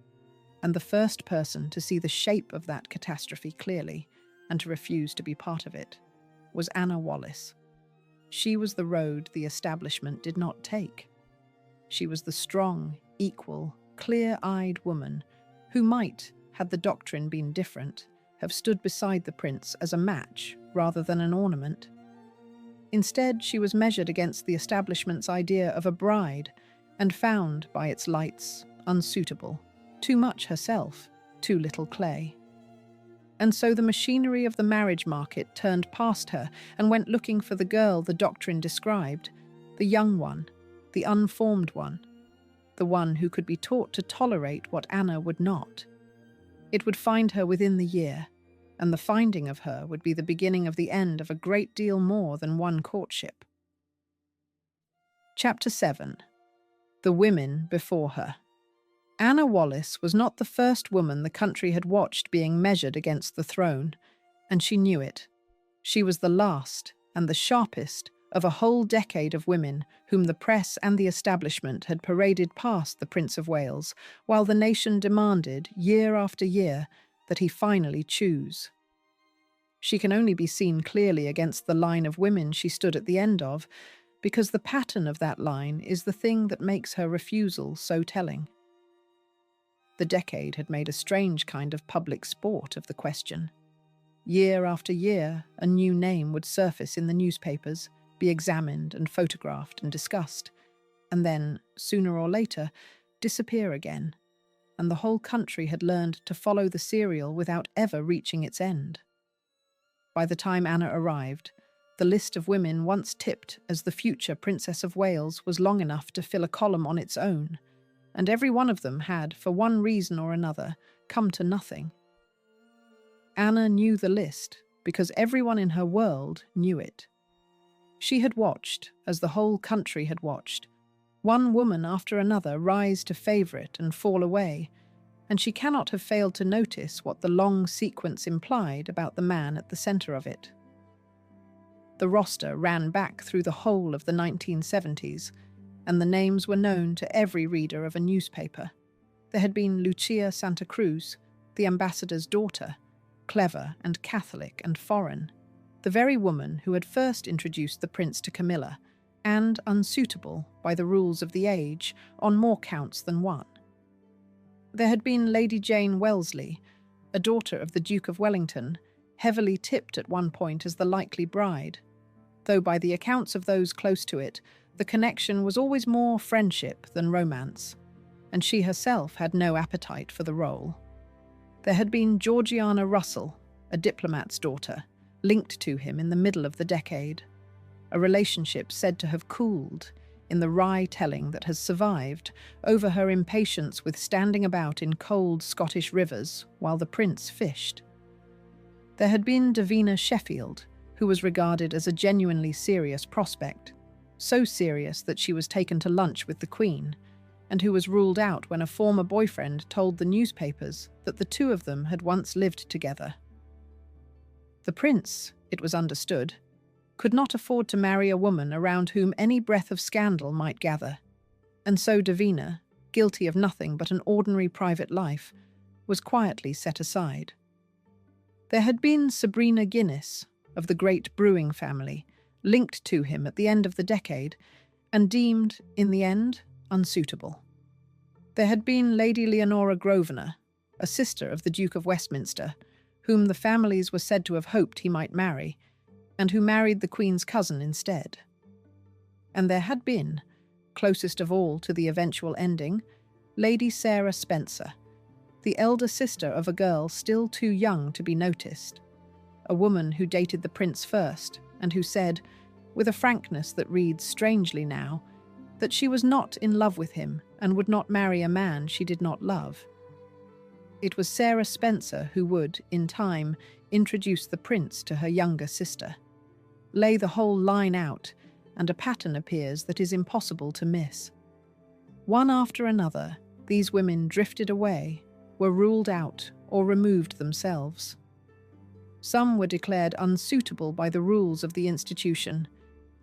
and the first person to see the shape of that catastrophe clearly and to refuse to be part of it was Anna Wallace. She was the road the establishment did not take. she was the strong, equal, clear-eyed woman who might, had the doctrine been different, have stood beside the prince as a match rather than an ornament. Instead, she was measured against the establishment's idea of a bride and found, by its lights, unsuitable, too much herself, too little clay. And so the machinery of the marriage market turned past her and went looking for the girl the doctrine described, the young one, the unformed one, the one who could be taught to tolerate what Anna would not. It would find her within the year, and the finding of her would be the beginning of the end of a great deal more than one courtship. Chapter 7. The Women Before Her. Anna Wallace was not the first woman the country had watched being measured against the throne, and she knew it. She was the last and the sharpest of a whole decade of women whom the press and the establishment had paraded past the Prince of Wales, while the nation demanded, year after year, that he finally choose. She can only be seen clearly against the line of women she stood at the end of, because the pattern of that line is the thing that makes her refusal so telling. The decade had made a strange kind of public sport of the question. Year after year, a new name would surface in the newspapers, be examined and photographed and discussed, and then, sooner or later, disappear again, and the whole country had learned to follow the serial without ever reaching its end. By the time Anna arrived, the list of women once tipped as the future Princess of Wales was long enough to fill a column on its own, and every one of them had, for one reason or another, come to nothing. Anna knew the list because everyone in her world knew it. She had watched, as the whole country had watched, one woman after another rise to favourite and fall away, and she cannot have failed to notice what the long sequence implied about the man at the centre of it. The roster ran back through the whole of the 1970s, and the names were known to every reader of a newspaper. There had been Lucia Santa Cruz, the ambassador's daughter, clever and Catholic and foreign, the very woman who had first introduced the prince to Camilla, and unsuitable by the rules of the age on more counts than one. There had been Lady Jane Wellesley, a daughter of the Duke of Wellington, heavily tipped at one point as the likely bride, though by the accounts of those close to it, the connection was always more friendship than romance, and she herself had no appetite for the role. There had been Georgiana Russell, a diplomat's daughter, linked to him in the middle of the decade, a relationship said to have cooled in the wry telling that has survived over her impatience with standing about in cold Scottish rivers while the prince fished. There had been Davina Sheffield, who was regarded as a genuinely serious prospect, so serious that she was taken to lunch with the Queen, and who was ruled out when a former boyfriend told the newspapers that the two of them had once lived together. The prince, it was understood, could not afford to marry a woman around whom any breath of scandal might gather, and so Davina, guilty of nothing but an ordinary private life, was quietly set aside. There had been Sabrina Guinness, of the great brewing family, linked to him at the end of the decade, and deemed, in the end, unsuitable. There had been Lady Leonora Grosvenor, a sister of the Duke of Westminster, whom the families were said to have hoped he might marry, and who married the Queen's cousin instead. And there had been, closest of all to the eventual ending, Lady Sarah Spencer, the elder sister of a girl still too young to be noticed, a woman who dated the prince first, and who said, with a frankness that reads strangely now, that she was not in love with him and would not marry a man she did not love. It was Sarah Spencer who would, in time, introduce the prince to her younger sister, lay the whole line out, and a pattern appears that is impossible to miss. One after another, these women drifted away, were ruled out, or removed themselves. Some were declared unsuitable by the rules of the institution,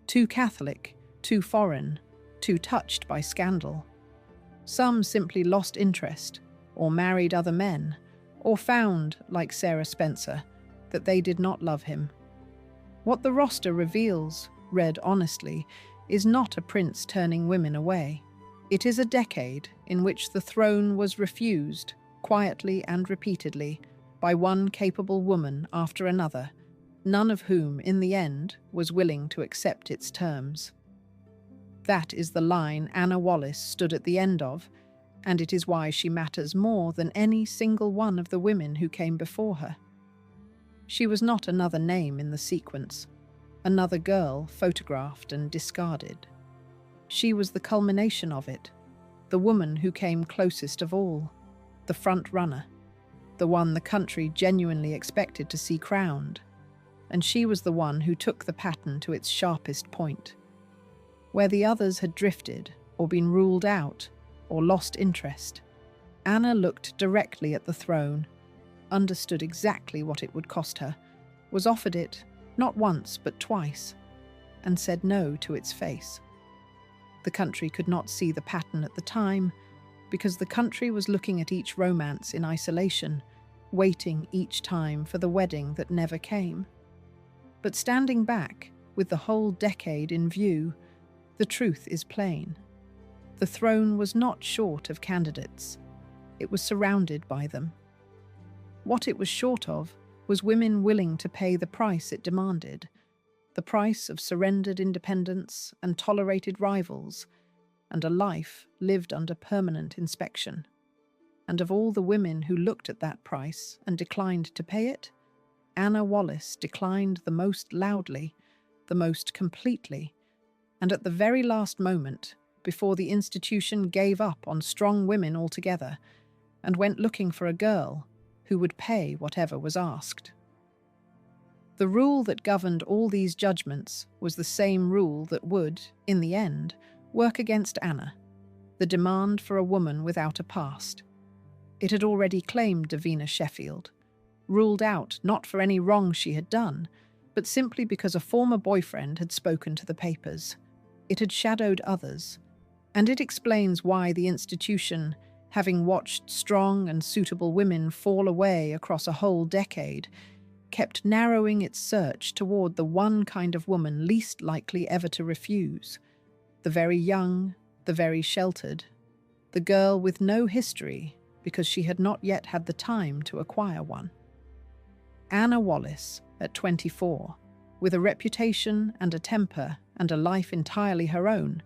too Catholic, too foreign, too touched by scandal. Some simply lost interest, or married other men, or found, like Sarah Spencer, that they did not love him. What the roster reveals, read honestly, is not a prince turning women away. It is a decade in which the throne was refused, quietly and repeatedly, by one capable woman after another, none of whom, in the end, was willing to accept its terms. That is the line Anna Wallace stood at the end of, and it is why she matters more than any single one of the women who came before her. She was not another name in the sequence, another girl photographed and discarded. She was the culmination of it, the woman who came closest of all, the front runner, the one the country genuinely expected to see crowned, and she was the one who took the pattern to its sharpest point. Where the others had drifted, or been ruled out, or lost interest, Anna looked directly at the throne, understood exactly what it would cost her, was offered it not once but twice, and said no to its face. The country could not see the pattern at the time, because the country was looking at each romance in isolation, waiting each time for the wedding that never came. But standing back, with the whole decade in view, the truth is plain. The throne was not short of candidates. It was surrounded by them. What it was short of was women willing to pay the price it demanded, the price of surrendered independence and tolerated rivals, and a life lived under permanent inspection. And of all the women who looked at that price and declined to pay it, Anna Wallace declined the most loudly, the most completely, and at the very last moment, before the institution gave up on strong women altogether and went looking for a girl who would pay whatever was asked. The rule that governed all these judgments was the same rule that would, in the end, work against Anna, the demand for a woman without a past. It had already claimed Davina Sheffield, ruled out not for any wrong she had done, but simply because a former boyfriend had spoken to the papers. It had shadowed others, and it explains why the institution, having watched strong and suitable women fall away across a whole decade, kept narrowing its search toward the one kind of woman least likely ever to refuse, the very young, the very sheltered, the girl with no history because she had not yet had the time to acquire one. Anna Wallace, at 24, with a reputation and a temper and a life entirely her own,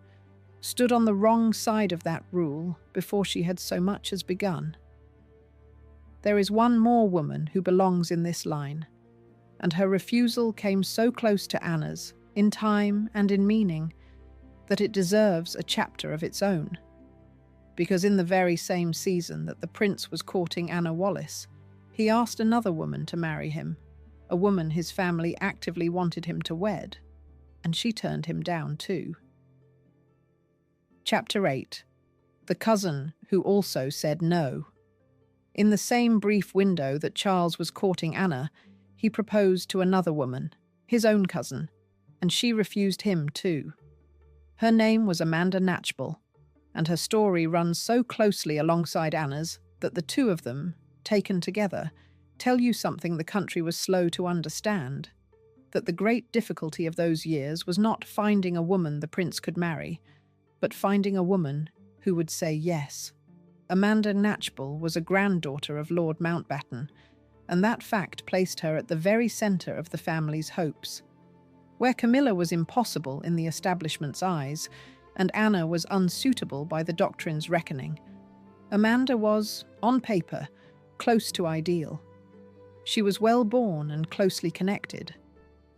stood on the wrong side of that rule before she had so much as begun. There is one more woman who belongs in this line, and her refusal came so close to Anna's, in time and in meaning, that it deserves a chapter of its own. Because in the very same season that the prince was courting Anna Wallace, he asked another woman to marry him, a woman his family actively wanted him to wed, and she turned him down too. Chapter 8. The cousin who also said no. In the same brief window that Charles was courting Anna, he proposed to another woman, his own cousin, and she refused him too. Her name was Amanda Knatchbull, and her story runs so closely alongside Anna's that the two of them, taken together, tell you something the country was slow to understand, that the great difficulty of those years was not finding a woman the prince could marry, but finding a woman who would say yes. Amanda Knatchbull was a granddaughter of Lord Mountbatten, and that fact placed her at the very centre of the family's hopes. Where Camilla was impossible in the establishment's eyes, and Anna was unsuitable by the doctrine's reckoning, Amanda was, on paper, close to ideal. She was well-born and closely connected,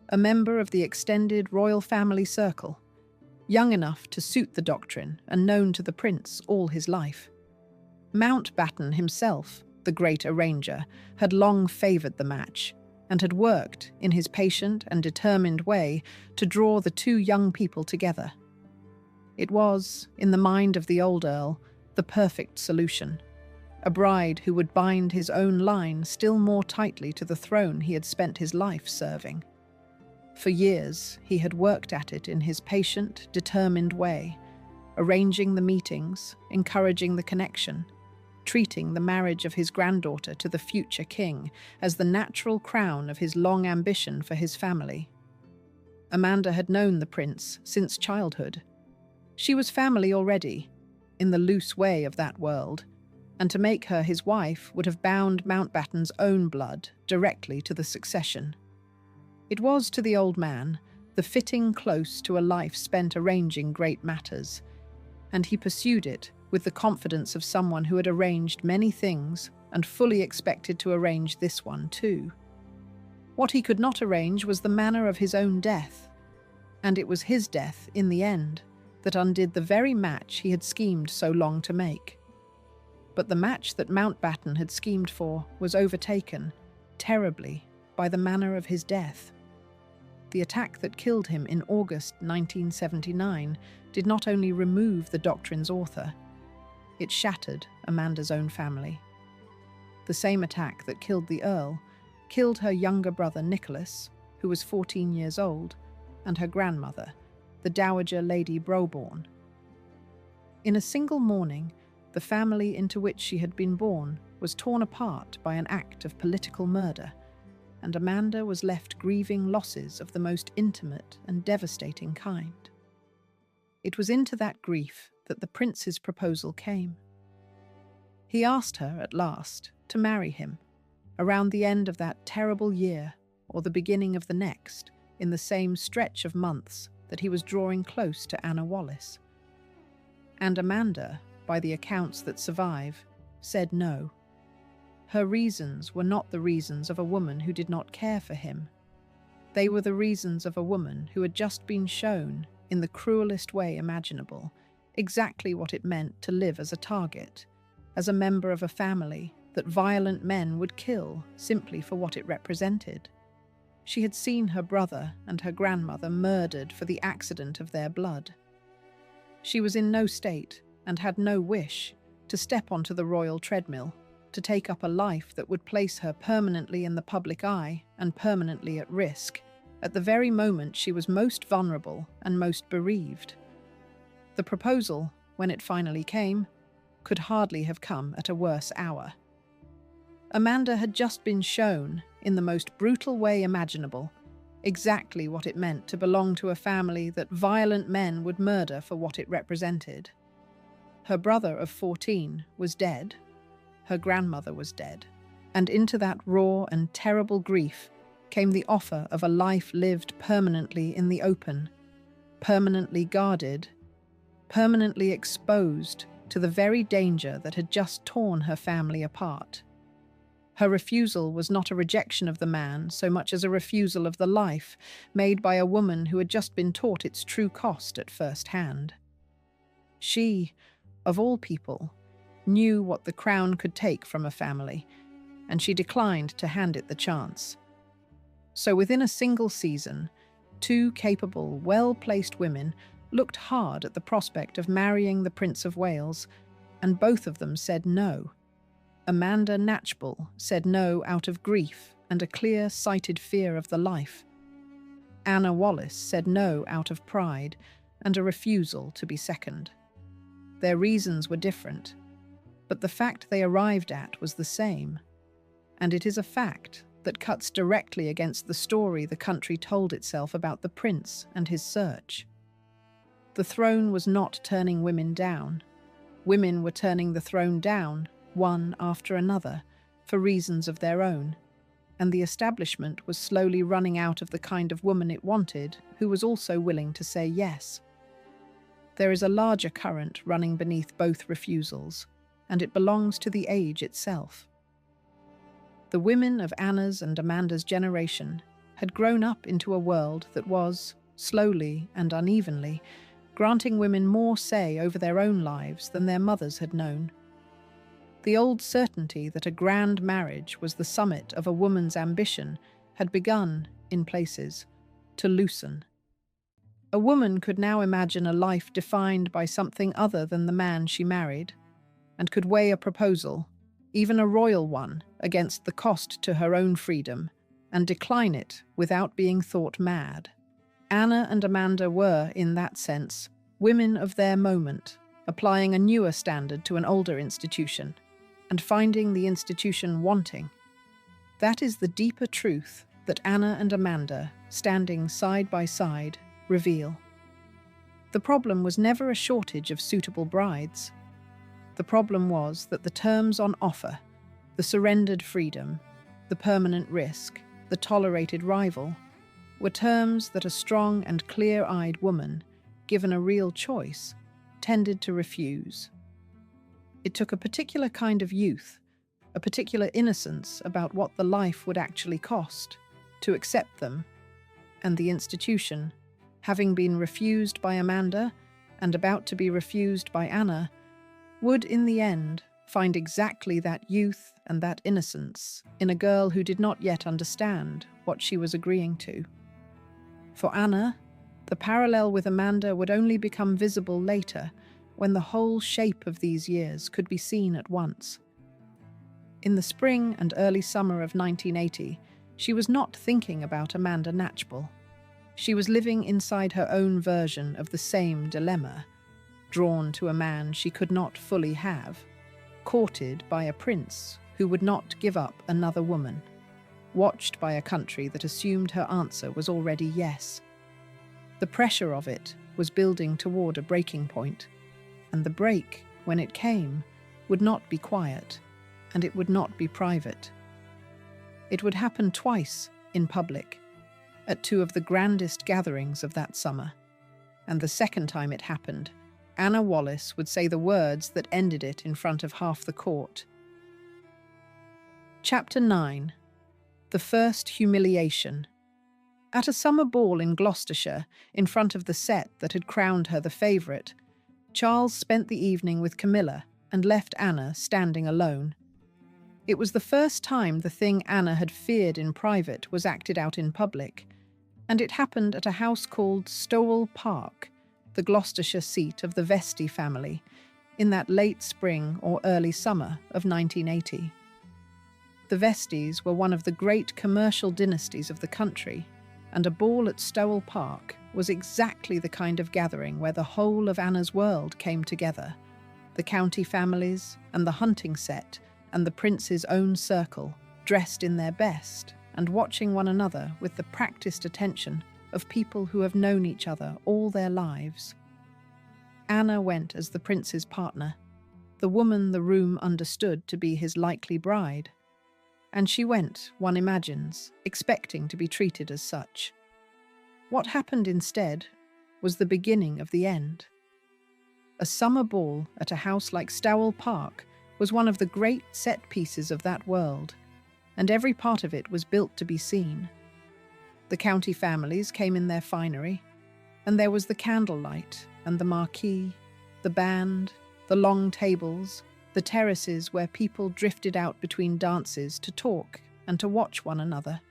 a member of the extended royal family circle, young enough to suit the doctrine and known to the prince all his life. Mountbatten himself, the great arranger, had long favoured the match, and had worked, in his patient and determined way, to draw the two young people together. It was, in the mind of the old earl, the perfect solution, a bride who would bind his own line still more tightly to the throne he had spent his life serving. For years, he had worked at it in his patient, determined way, arranging the meetings, encouraging the connection, treating the marriage of his granddaughter to the future king as the natural crown of his long ambition for his family. Amanda had known the prince since childhood. She was family already, in the loose way of that world, and to make her his wife would have bound Mountbatten's own blood directly to the succession. It was, to the old man, the fitting close to a life spent arranging great matters, and he pursued it with the confidence of someone who had arranged many things and fully expected to arrange this one too. What he could not arrange was the manner of his own death, and it was his death, in the end, that undid the very match he had schemed so long to make. But the match that Mountbatten had schemed for was overtaken, terribly, by the manner of his death. The attack that killed him in August 1979 did not only remove the doctrine's author, it shattered Amanda's own family. The same attack that killed the Earl killed her younger brother Nicholas, who was 14 years old, and her grandmother, the Dowager Lady Broborn. In a single morning, the family into which she had been born was torn apart by an act of political murder, and Amanda was left grieving losses of the most intimate and devastating kind. It was into that grief that the prince's proposal came. He asked her, at last, to marry him, around the end of that terrible year or the beginning of the next, in the same stretch of months that he was drawing close to Anna Wallace. And Amanda, by the accounts that survive, said no. Her reasons were not the reasons of a woman who did not care for him. They were the reasons of a woman who had just been shown, in the cruelest way imaginable, exactly what it meant to live as a target, as a member of a family that violent men would kill simply for what it represented. She had seen her brother and her grandmother murdered for the accident of their blood. She was in no state, and had no wish, to step onto the royal treadmill, to take up a life that would place her permanently in the public eye and permanently at risk, at the very moment she was most vulnerable and most bereaved. The proposal, when it finally came, could hardly have come at a worse hour. Amanda had just been shown, in the most brutal way imaginable, exactly what it meant to belong to a family that violent men would murder for what it represented. Her brother of 14 was dead, her grandmother was dead, and into that raw and terrible grief came the offer of a life lived permanently in the open, permanently guarded, permanently exposed to the very danger that had just torn her family apart. Her refusal was not a rejection of the man so much as a refusal of the life made by a woman who had just been taught its true cost at first hand. She, of all people, knew what the crown could take from a family, and she declined to hand it the chance. So within a single season, two capable, well-placed women looked hard at the prospect of marrying the Prince of Wales, and both of them said no. Amanda Knatchbull said no out of grief and a clear-sighted fear of the life. Anna Wallace said no out of pride and a refusal to be second. Their reasons were different, but the fact they arrived at was the same, and it is a fact that cuts directly against the story the country told itself about the prince and his search. The throne was not turning women down. Women were turning the throne down, one after another, for reasons of their own, and the establishment was slowly running out of the kind of woman it wanted, who was also willing to say yes. There is a larger current running beneath both refusals, and it belongs to the age itself. The women of Anna's and Amanda's generation had grown up into a world that was, slowly and unevenly, granting women more say over their own lives than their mothers had known. The old certainty that a grand marriage was the summit of a woman's ambition had begun, in places, to loosen. A woman could now imagine a life defined by something other than the man she married, and could weigh a proposal, even a royal one, against the cost to her own freedom, and decline it without being thought mad. Anna and Amanda were, in that sense, women of their moment, applying a newer standard to an older institution, and finding the institution wanting. That is the deeper truth that Anna and Amanda, standing side by side, reveal. The problem was never a shortage of suitable brides. The problem was that the terms on offer, the surrendered freedom, the permanent risk, the tolerated rival, were terms that a strong and clear-eyed woman, given a real choice, tended to refuse. It took a particular kind of youth, a particular innocence about what the life would actually cost, to accept them, and the institution, having been refused by Amanda and about to be refused by Anna, would in the end find exactly that youth and that innocence in a girl who did not yet understand what she was agreeing to. For Anna, the parallel with Amanda would only become visible later, when the whole shape of these years could be seen at once. In the spring and early summer of 1980, she was not thinking about Amanda Knatchbull. She was living inside her own version of the same dilemma, drawn to a man she could not fully have, courted by a prince who would not give up another woman, watched by a country that assumed her answer was already yes. The pressure of it was building toward a breaking point, and the break, when it came, would not be quiet, and it would not be private. It would happen twice in public, at two of the grandest gatherings of that summer, and the second time it happened, Anna Wallace would say the words that ended it in front of half the court. Chapter 9. The First Humiliation. At a summer ball in Gloucestershire, in front of the set that had crowned her the favourite, Charles spent the evening with Camilla and left Anna standing alone. It was the first time the thing Anna had feared in private was acted out in public, and it happened at a house called Stowell Park, the Gloucestershire seat of the Vestey family, in that late spring or early summer of 1980. The Vesteys were one of the great commercial dynasties of the country, and a ball at Stowell Park was exactly the kind of gathering where the whole of Anna's world came together, the county families and the hunting set and the prince's own circle, dressed in their best and watching one another with the practiced attention of people who have known each other all their lives. Anna went as the prince's partner, the woman the room understood to be his likely bride, and she went, one imagines, expecting to be treated as such. What happened instead was the beginning of the end. A summer ball at a house like Stowell Park was one of the great set pieces of that world, and every part of it was built to be seen. The county families came in their finery, and there was the candlelight and the marquee, the band, the long tables, the terraces where people drifted out between dances to talk and to watch one another.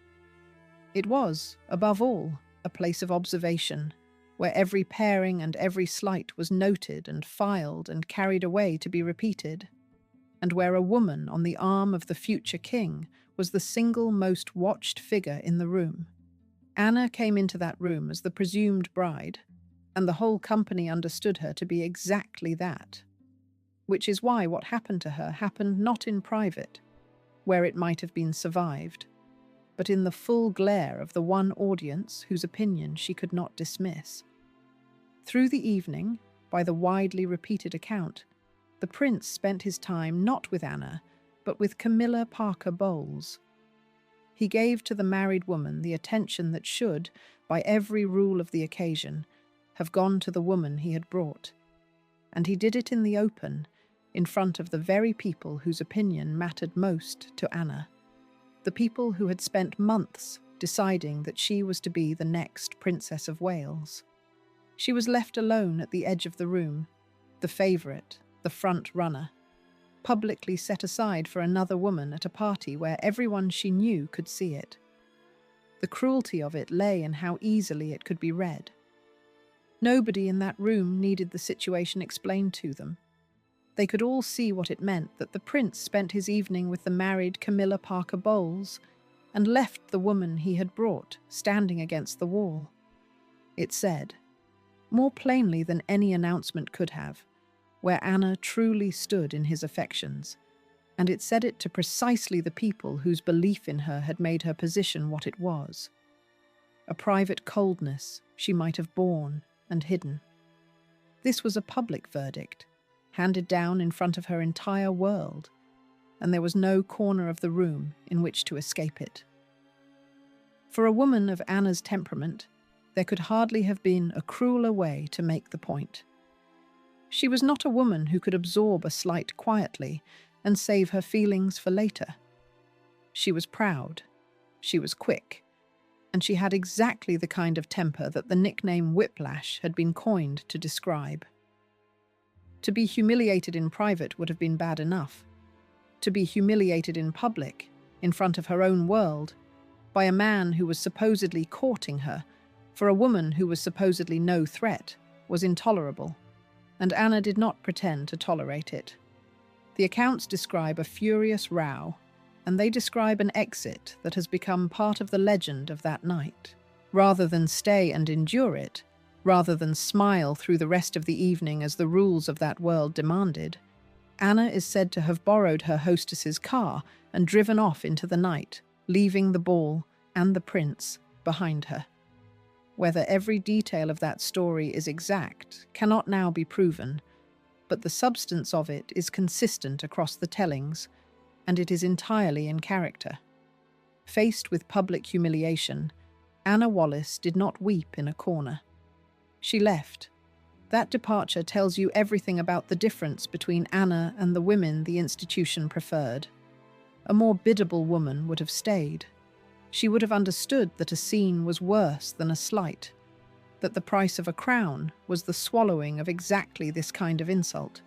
It was, above all, a place of observation, where every pairing and every sleight was noted and filed and carried away to be repeated, and where a woman on the arm of the future king was the single most watched figure in the room. Anna came into that room as the presumed bride, and the whole company understood her to be exactly that. Which is why what happened to her happened not in private, where it might have been survived, but in the full glare of the one audience whose opinion she could not dismiss. Through the evening, by the widely repeated account, the prince spent his time not with Anna, but with Camilla Parker Bowles. He gave to the married woman the attention that should, by every rule of the occasion, have gone to the woman he had brought. And he did it in the open, in front of the very people whose opinion mattered most to Anna, the people who had spent months deciding that she was to be the next Princess of Wales. She was left alone at the edge of the room, the favourite, the front runner, publicly set aside for another woman at a party where everyone she knew could see it. The cruelty of it lay in how easily it could be read. Nobody in that room needed the situation explained to them. They could all see what it meant that the prince spent his evening with the married Camilla Parker Bowles and left the woman he had brought standing against the wall. It said, more plainly than any announcement could have, where Anna truly stood in his affections, and it said it to precisely the people whose belief in her had made her position what it was. A private coldness she might have borne and hidden. This was a public verdict, handed down in front of her entire world, and there was no corner of the room in which to escape it. For a woman of Anna's temperament, there could hardly have been a crueler way to make the point. She was not a woman who could absorb a slight quietly and save her feelings for later. She was proud, she was quick, and she had exactly the kind of temper that the nickname Whiplash had been coined to describe. To be humiliated in private would have been bad enough. To be humiliated in public, in front of her own world, by a man who was supposedly courting her, for a woman who was supposedly no threat, was intolerable, and Anna did not pretend to tolerate it. The accounts describe a furious row, and they describe an exit that has become part of the legend of that night. Rather than stay and endure it, rather than smile through the rest of the evening as the rules of that world demanded, Anna is said to have borrowed her hostess's car and driven off into the night, leaving the ball and the prince behind her. Whether every detail of that story is exact cannot now be proven, but the substance of it is consistent across the tellings, and it is entirely in character. Faced with public humiliation, Anna Wallace did not weep in a corner. She left. That departure tells you everything about the difference between Anna and the women the institution preferred. A more biddable woman would have stayed. She would have understood that a scene was worse than a slight, that the price of a crown was the swallowing of exactly this kind of insult,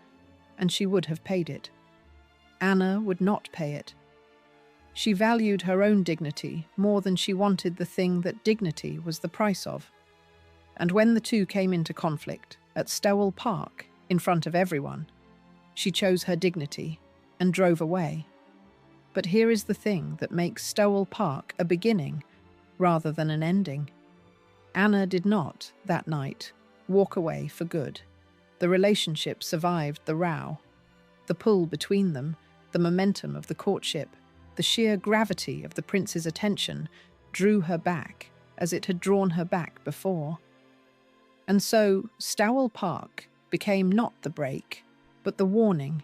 and she would have paid it. Anna would not pay it. She valued her own dignity more than she wanted the thing that dignity was the price of. And when the two came into conflict, at Stowell Park, in front of everyone, she chose her dignity and drove away. But here is the thing that makes Stowell Park a beginning rather than an ending. Anna did not, that night, walk away for good. The relationship survived the row. The pull between them, the momentum of the courtship, the sheer gravity of the prince's attention drew her back as it had drawn her back before. And so Stowell Park became not the break, but the warning,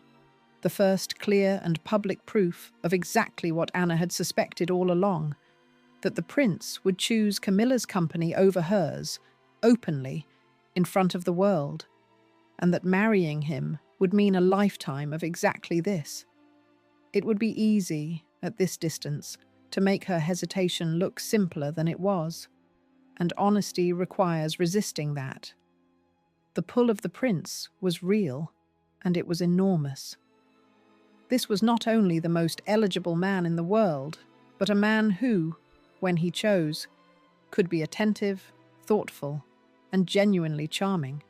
the first clear and public proof of exactly what Anna had suspected all along, that the prince would choose Camilla's company over hers, openly, in front of the world, and that marrying him would mean a lifetime of exactly this. It would be easy, at this distance, to make her hesitation look simpler than it was, and honesty requires resisting that. The pull of the prince was real, and it was enormous. This was not only the most eligible man in the world, but a man who, when he chose, could be attentive, thoughtful, and genuinely charming.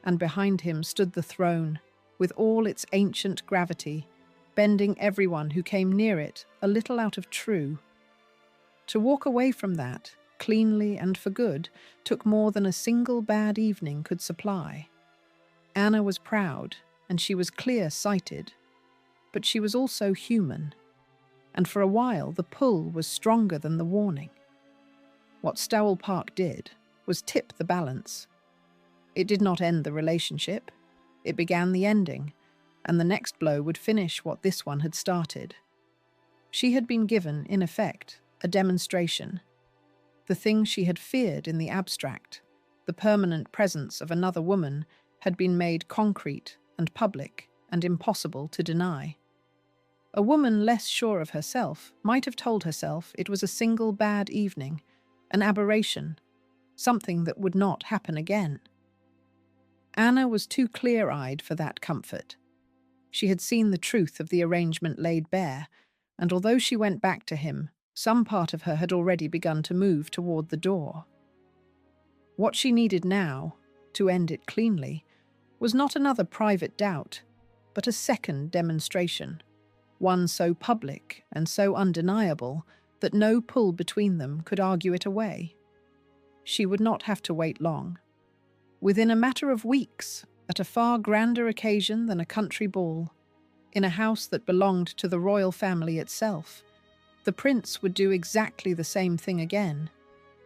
And behind him stood the throne, with all its ancient gravity, bending everyone who came near it a little out of true. To walk away from that, cleanly and for good, took more than a single bad evening could supply. Anna was proud, and she was clear-sighted, but she was also human, and for a while the pull was stronger than the warning. What Stowell Park did was tip the balance. It did not end the relationship, it began the ending, and the next blow would finish what this one had started. She had been given, in effect, a demonstration. The thing she had feared in the abstract, the permanent presence of another woman, had been made concrete and public and impossible to deny. A woman less sure of herself might have told herself it was a single bad evening, an aberration, something that would not happen again. Anna was too clear-eyed for that comfort. She had seen the truth of the arrangement laid bare, and although she went back to him, some part of her had already begun to move toward the door. What she needed now, to end it cleanly, was not another private doubt, but a second demonstration, one so public and so undeniable that no pull between them could argue it away. She would not have to wait long. Within a matter of weeks, at a far grander occasion than a country ball, in a house that belonged to the royal family itself, the prince would do exactly the same thing again,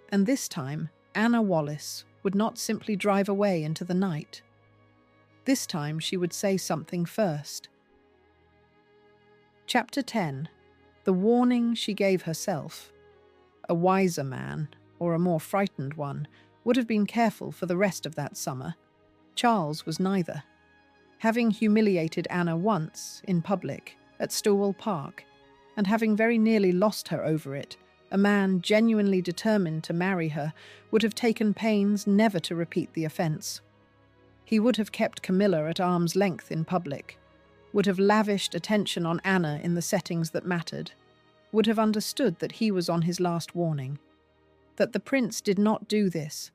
and this time Anna Wallace would not simply drive away into the night. This time she would say something first. Chapter 10. The warning she gave herself. A wiser man, or a more frightened one, would have been careful for the rest of that summer. Charles was neither. Having humiliated Anna once, in public, at Stowell Park, and having very nearly lost her over it, a man genuinely determined to marry her would have taken pains never to repeat the offence. He would have kept Camilla at arm's length in public, would have lavished attention on Anna in the settings that mattered, would have understood that he was on his last warning, that the prince did not do this,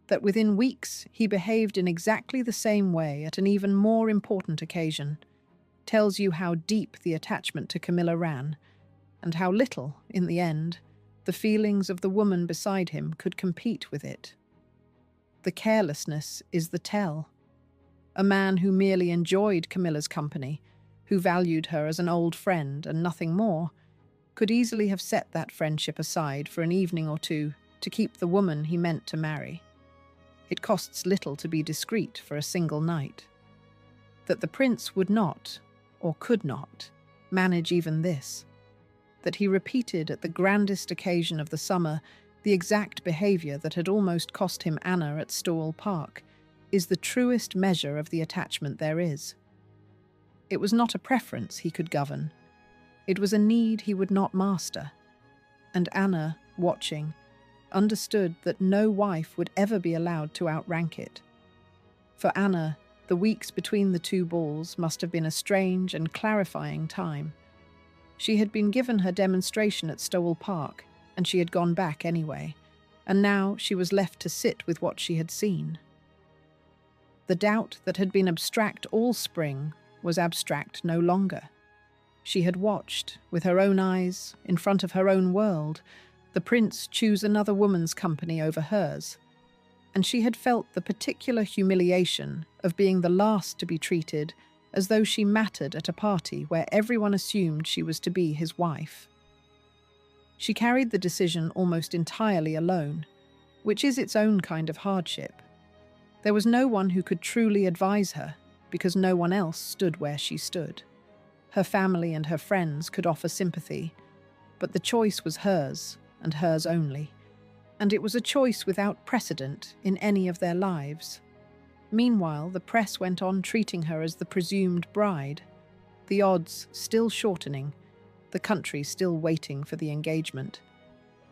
that within weeks he behaved in exactly the same way at an even more important occasion, tells you how deep the attachment to Camilla ran, and how little, in the end, the feelings of the woman beside him could compete with it. The carelessness is the tell. A man who merely enjoyed Camilla's company, who valued her as an old friend and nothing more, could easily have set that friendship aside for an evening or two to keep the woman he meant to marry. It costs little to be discreet for a single night. That the prince would not, or could not, manage even this. That he repeated at the grandest occasion of the summer the exact behaviour that had almost cost him Anna at Stowell Park, is the truest measure of the attachment there is. It was not a preference he could govern. It was a need he would not master. And Anna, watching, understood that no wife would ever be allowed to outrank it. For Anna, the weeks between the two balls must have been a strange and clarifying time. She had been given her demonstration at Stowell Park, and she had gone back anyway, and now she was left to sit with what she had seen. The doubt that had been abstract all spring was abstract no longer. She had watched, with her own eyes, in front of her own world, the prince choose another woman's company over hers, and she had felt the particular humiliation of being the last to be treated as though she mattered at a party where everyone assumed she was to be his wife. She carried the decision almost entirely alone, which is its own kind of hardship. There was no one who could truly advise her, because no one else stood where she stood. Her family and her friends could offer sympathy, but the choice was hers, and hers only, and it was a choice without precedent in any of their lives. Meanwhile, the press went on treating her as the presumed bride, the odds still shortening, the country still waiting for the engagement.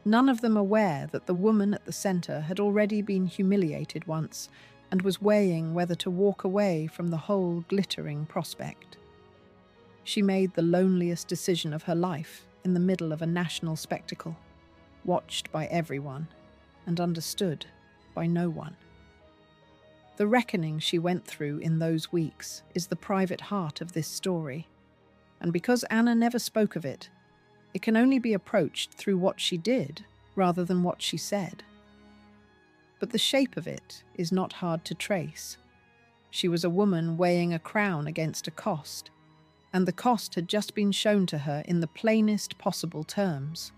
None of them aware that the woman at the centre had already been humiliated once and was weighing whether to walk away from the whole glittering prospect. She made the loneliest decision of her life in the middle of a national spectacle, watched by everyone and understood by no one. The reckoning she went through in those weeks is the private heart of this story, and because Anna never spoke of it, it can only be approached through what she did rather than what she said. But the shape of it is not hard to trace. She was a woman weighing a crown against a cost, and the cost had just been shown to her in the plainest possible terms.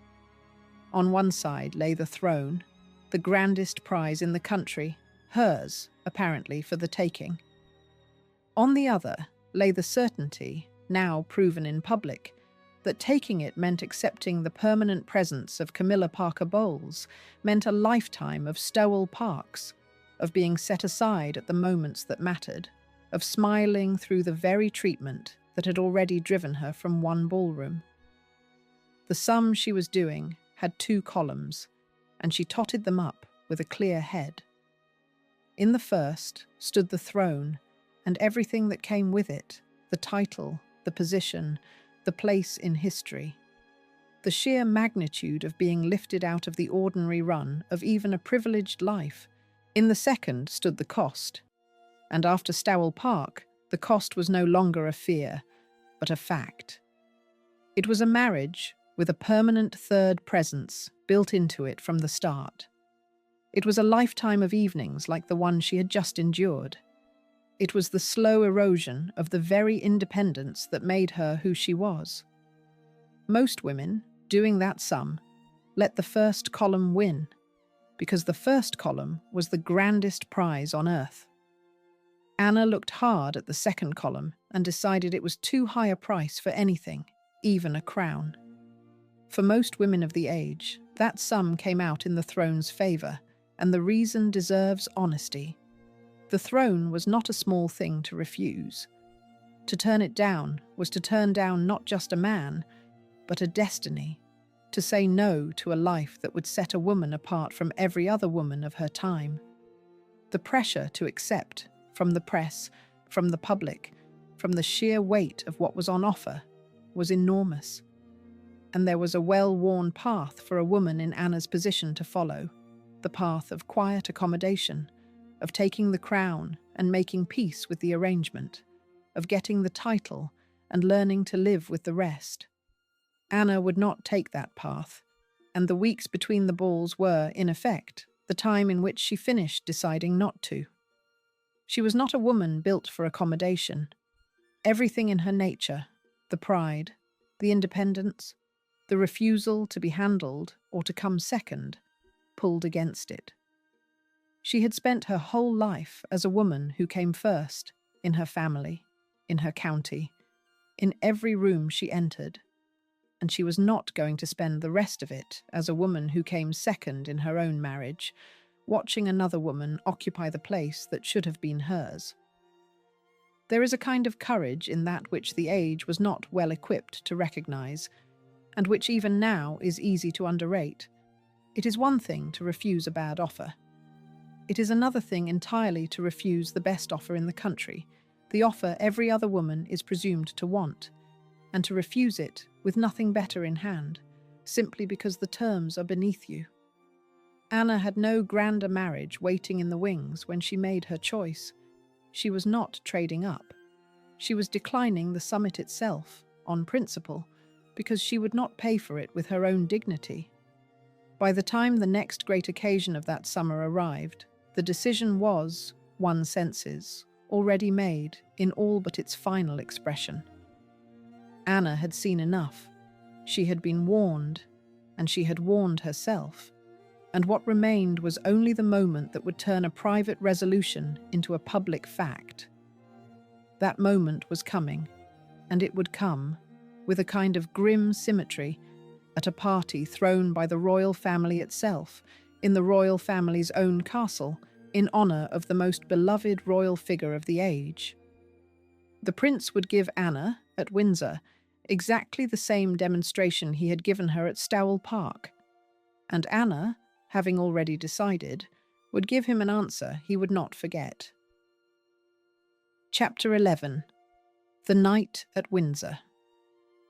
On one side lay the throne, the grandest prize in the country, hers, apparently, for the taking. On the other lay the certainty, now proven in public, that taking it meant accepting the permanent presence of Camilla Parker Bowles, meant a lifetime of Stowell Parks, of being set aside at the moments that mattered, of smiling through the very treatment that had already driven her from one ballroom. The sum she was doing had 2 columns, and she totted them up with a clear head. In the first stood the throne and everything that came with it, the title, the position, the place in history. The sheer magnitude of being lifted out of the ordinary run of even a privileged life. In the second stood the cost, and after Stowell Park, the cost was no longer a fear, but a fact. It was a marriage with a permanent third presence built into it from the start. It was a lifetime of evenings like the one she had just endured. It was the slow erosion of the very independence that made her who she was. Most women, doing that sum, let the first column win, because the first column was the grandest prize on earth. Anna looked hard at the second column and decided it was too high a price for anything, even a crown. For most women of the age, that sum came out in the throne's favour, and the reason deserves honesty. The throne was not a small thing to refuse. To turn it down was to turn down not just a man, but a destiny, to say no to a life that would set a woman apart from every other woman of her time. The pressure to accept, from the press, from the public, from the sheer weight of what was on offer, was enormous. And there was a well-worn path for a woman in Anna's position to follow, the path of quiet accommodation, of taking the crown and making peace with the arrangement, of getting the title and learning to live with the rest. Anna would not take that path, and the weeks between the balls were, in effect, the time in which she finished deciding not to. She was not a woman built for accommodation. Everything in her nature, the pride, the independence, the refusal to be handled or to come second, pulled against it. She had spent her whole life as a woman who came first, in her family, in her county, in every room she entered, and she was not going to spend the rest of it as a woman who came second in her own marriage, watching another woman occupy the place that should have been hers. There is a kind of courage in that which the age was not well equipped to recognize, and which even now is easy to underrate. It is one thing to refuse a bad offer. It is another thing entirely to refuse the best offer in the country, the offer every other woman is presumed to want, and to refuse it with nothing better in hand, simply because the terms are beneath you. Anna had no grander marriage waiting in the wings when she made her choice. She was not trading up. She was declining the summit itself, on principle, because she would not pay for it with her own dignity. By the time the next great occasion of that summer arrived, the decision was, one senses, already made in all but its final expression. Anna had seen enough. She had been warned, and she had warned herself, and what remained was only the moment that would turn a private resolution into a public fact. That moment was coming, and it would come, with a kind of grim symmetry, at a party thrown by the royal family itself, in the royal family's own castle, in honour of the most beloved royal figure of the age. The prince would give Anna, at Windsor, exactly the same demonstration he had given her at Stowell Park, and Anna, having already decided, would give him an answer he would not forget. Chapter 11. The Night at Windsor.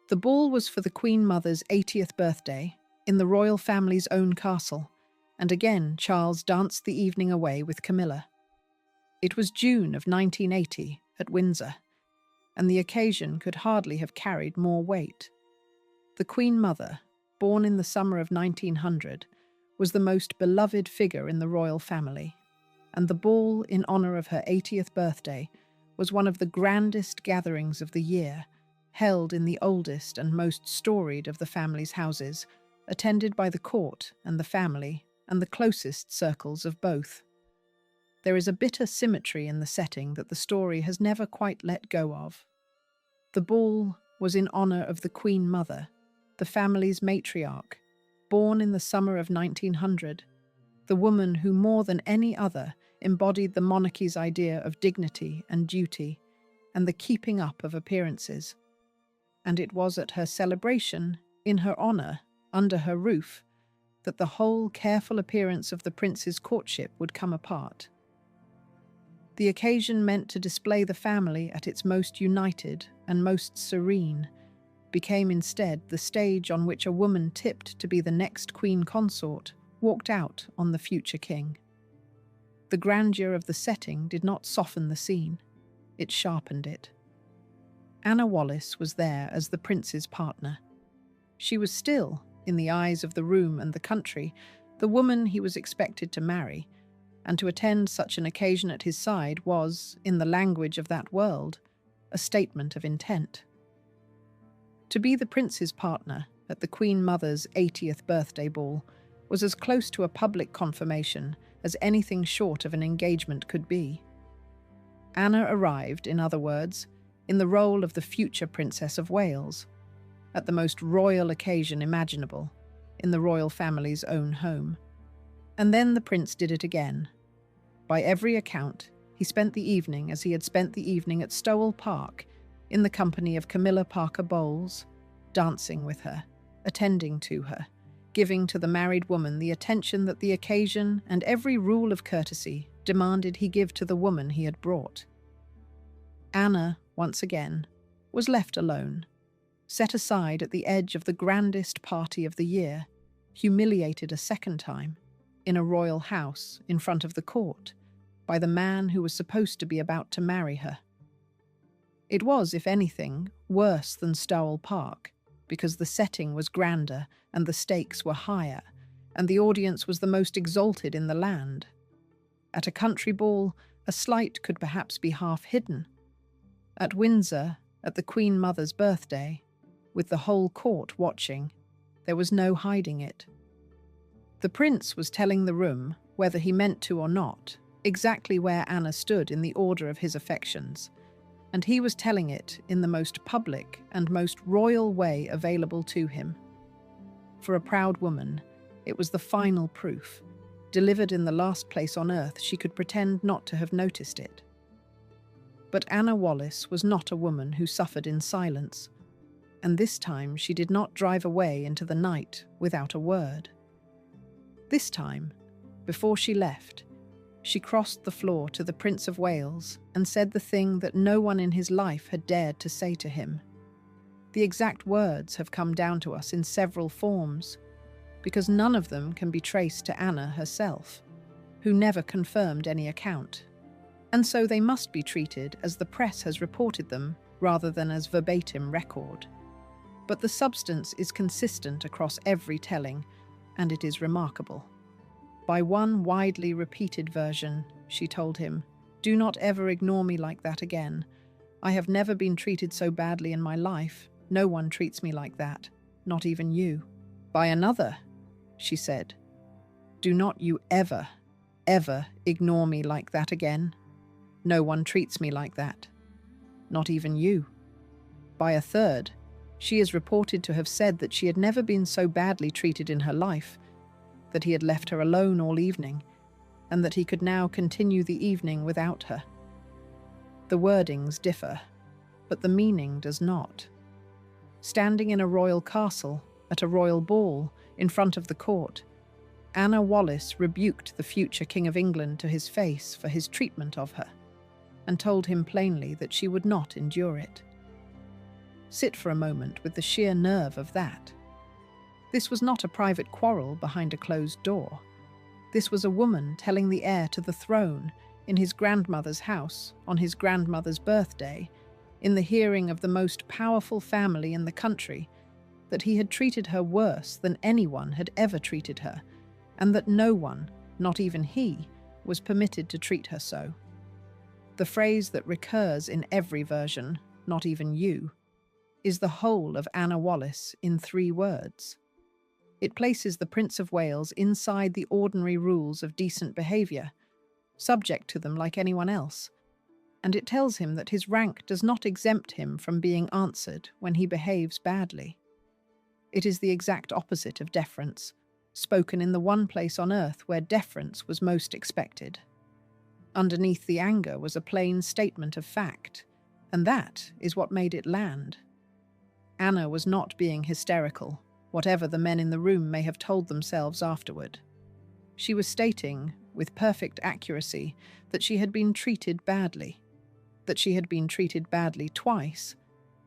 The ball was for the Queen Mother's 80th birthday, in the royal family's own castle, and again Charles danced the evening away with Camilla. It was June of 1980 at Windsor, and the occasion could hardly have carried more weight. The Queen Mother, born in the summer of 1900, was the most beloved figure in the royal family, and the ball in honour of her 80th birthday was one of the grandest gatherings of the year, held in the oldest and most storied of the family's houses, attended by the court and the family and the closest circles of both. There is a bitter symmetry in the setting that the story has never quite let go of. The ball was in honour of the Queen Mother, the family's matriarch, born in the summer of 1900, the woman who more than any other embodied the monarchy's idea of dignity and duty and the keeping up of appearances. And it was at her celebration, in her honour, under her roof, that the whole careful appearance of the prince's courtship would come apart. The occasion meant to display the family at its most united and most serene, became instead the stage on which a woman tipped to be the next queen consort walked out on the future king. The grandeur of the setting did not soften the scene, it sharpened it. Anna Wallace was there as the prince's partner. She was still, in the eyes of the room and the country, the woman he was expected to marry, and to attend such an occasion at his side was, in the language of that world, a statement of intent. To be the prince's partner at the Queen Mother's 80th birthday ball was as close to a public confirmation as anything short of an engagement could be. Anna arrived, in other words, in the role of the future Princess of Wales, at the most royal occasion imaginable, in the royal family's own home. And then the prince did it again. By every account, he spent the evening as he had spent the evening at Stowell Park, in the company of Camilla Parker Bowles, dancing with her, attending to her, giving to the married woman the attention that the occasion and every rule of courtesy demanded he give to the woman he had brought. Anna, once again, was left alone, set aside at the edge of the grandest party of the year, humiliated a second time, in a royal house in front of the court, by the man who was supposed to be about to marry her. It was, if anything, worse than Stowell Park, because the setting was grander and the stakes were higher, and the audience was the most exalted in the land. At a country ball, a slight could perhaps be half hidden. At Windsor, at the Queen Mother's birthday, with the whole court watching, there was no hiding it. The prince was telling the room, whether he meant to or not, exactly where Anna stood in the order of his affections, and he was telling it in the most public and most royal way available to him. For a proud woman, it was the final proof, delivered in the last place on earth she could pretend not to have noticed it. But Anna Wallace was not a woman who suffered in silence, and this time she did not drive away into the night without a word. This time, before she left, she crossed the floor to the Prince of Wales and said the thing that no one in his life had dared to say to him. The exact words have come down to us in several forms, because none of them can be traced to Anna herself, who never confirmed any account, and so they must be treated as the press has reported them rather than as verbatim record. But the substance is consistent across every telling, and it is remarkable. By one widely repeated version, she told him, "Do not ever ignore me like that again. I have never been treated so badly in my life. No one treats me like that, not even you." By another, she said, "Do not you ever, ever ignore me like that again. No one treats me like that, not even you." By a third, she is reported to have said that she had never been so badly treated in her life, that he had left her alone all evening, and that he could now continue the evening without her. The wordings differ, but the meaning does not. Standing in a royal castle, at a royal ball, in front of the court, Anna Wallace rebuked the future King of England to his face for his treatment of her, and told him plainly that she would not endure it. Sit for a moment with the sheer nerve of that. This was not a private quarrel behind a closed door. This was a woman telling the heir to the throne, in his grandmother's house, on his grandmother's birthday, in the hearing of the most powerful family in the country, that he had treated her worse than anyone had ever treated her, and that no one, not even he, was permitted to treat her so. The phrase that recurs in every version, "not even you," is the whole of Anna Wallace in 3 words. It places the Prince of Wales inside the ordinary rules of decent behaviour, subject to them like anyone else, and it tells him that his rank does not exempt him from being answered when he behaves badly. It is the exact opposite of deference, spoken in the one place on earth where deference was most expected. Underneath the anger was a plain statement of fact, and that is what made it land. Anna was not being hysterical, whatever the men in the room may have told themselves afterward. She was stating, with perfect accuracy, that she had been treated badly, that she had been treated badly twice,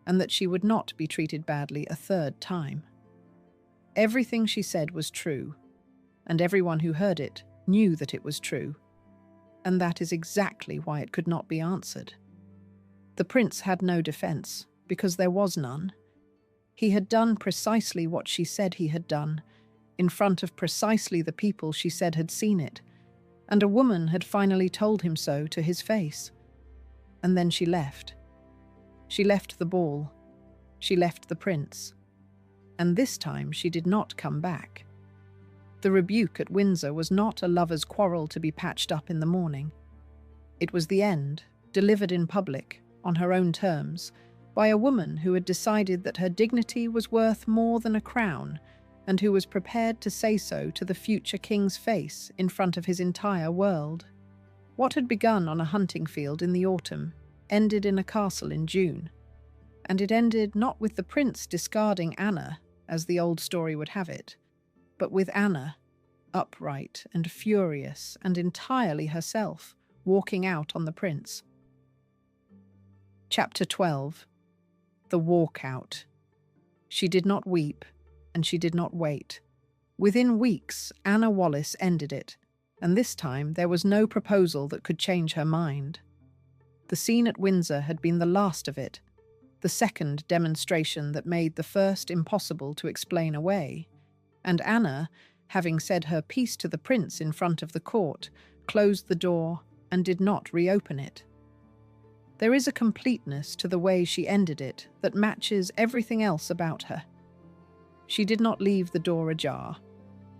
and that she would not be treated badly a third time. Everything she said was true, and everyone who heard it knew that it was true, and that is exactly why it could not be answered. The prince had no defence, because there was none. He had done precisely what she said he had done, in front of precisely the people she said had seen it, and a woman had finally told him so to his face. And then she left. She left the ball. She left the prince. And this time she did not come back. The rebuke at Windsor was not a lover's quarrel to be patched up in the morning. It was the end, delivered in public, on her own terms, by a woman who had decided that her dignity was worth more than a crown, and who was prepared to say so to the future king's face in front of his entire world. What had begun on a hunting field in the autumn ended in a castle in June. And it ended not with the prince discarding Anna, as the old story would have it, but with Anna, upright and furious and entirely herself, walking out on the prince. Chapter 12. The Walkout. She did not weep, and she did not wait. Within weeks, Anna Wallace ended it, and this time there was no proposal that could change her mind. The scene at Windsor had been the last of it, the second demonstration that made the first impossible to explain away, and Anna, having said her piece to the prince in front of the court, closed the door and did not reopen it. There is a completeness to the way she ended it that matches everything else about her. She did not leave the door ajar.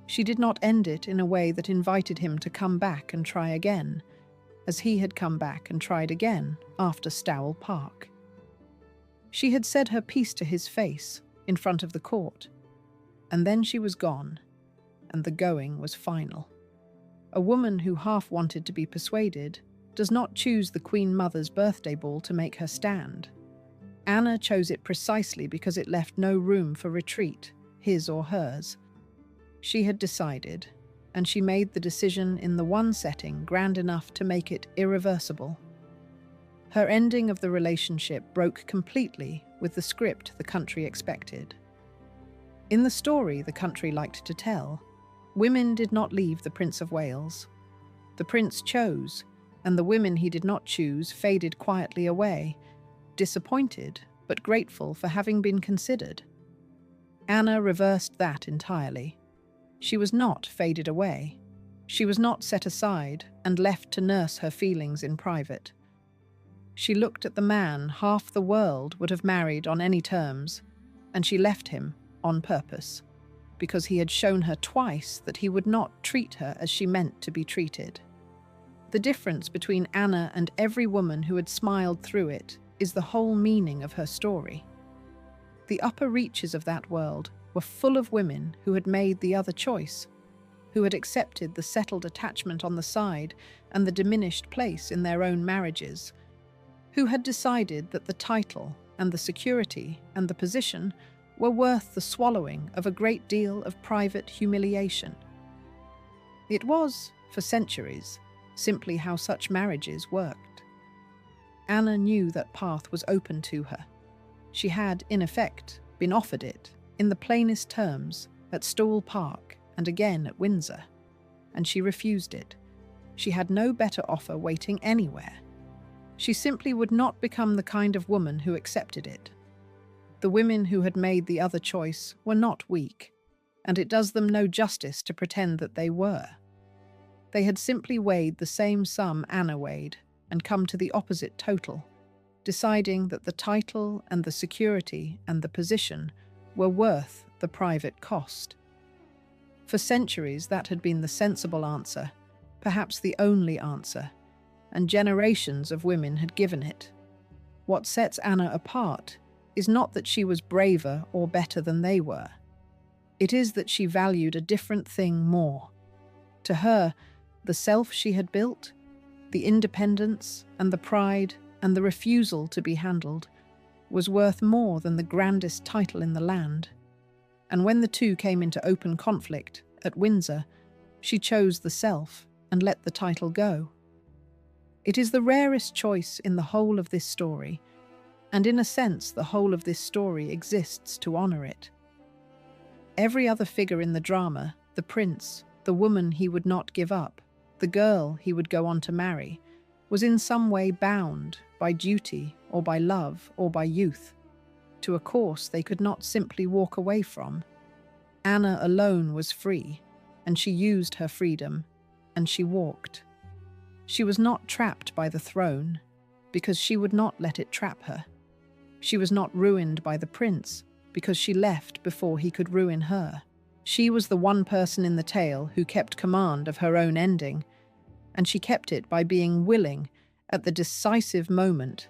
She did not end it in a way that invited him to come back and try again, as he had come back and tried again after Stowell Park. She had said her piece to his face in front of the court, and then she was gone, and the going was final. A woman who half wanted to be persuaded does not choose the Queen Mother's birthday ball to make her stand. Anna chose it precisely because it left no room for retreat, his or hers. She had decided, and she made the decision in the one setting grand enough to make it irreversible. Her ending of the relationship broke completely with the script the country expected. In the story the country liked to tell, women did not leave the Prince of Wales. The prince chose, and the women he did not choose faded quietly away, disappointed but grateful for having been considered. Anna reversed that entirely. She was not faded away. She was not set aside and left to nurse her feelings in private. She looked at the man half the world would have married on any terms, and she left him on purpose, because he had shown her twice that he would not treat her as she meant to be treated. The difference between Anna and every woman who had smiled through it is the whole meaning of her story. The upper reaches of that world were full of women who had made the other choice, who had accepted the settled attachment on the side and the diminished place in their own marriages, who had decided that the title and the security and the position were worth the swallowing of a great deal of private humiliation. It was, for centuries, simply how such marriages worked. Anna knew that path was open to her. She had, in effect, been offered it, in the plainest terms, at Stowell Park and again at Windsor, and she refused it. She had no better offer waiting anywhere. She simply would not become the kind of woman who accepted it. The women who had made the other choice were not weak, and it does them no justice to pretend that they were. They had simply weighed the same sum Anna weighed and come to the opposite total, deciding that the title and the security and the position were worth the private cost. For centuries that had been the sensible answer, perhaps the only answer, and generations of women had given it. What sets Anna apart is not that she was braver or better than they were. It is that she valued a different thing more. To her, the self she had built, the independence and the pride and the refusal to be handled, was worth more than the grandest title in the land. And when the two came into open conflict at Windsor, she chose the self and let the title go. It is the rarest choice in the whole of this story, and in a sense the whole of this story exists to honour it. Every other figure in the drama, the prince, the woman he would not give up, the girl he would go on to marry, was in some way bound by duty or by love or by youth to a course they could not simply walk away from. Anna alone was free, and she used her freedom, and she walked. She was not trapped by the throne, because she would not let it trap her. She was not ruined by the prince, because she left before he could ruin her. She was the one person in the tale who kept command of her own ending, and she kept it by being willing, at the decisive moment,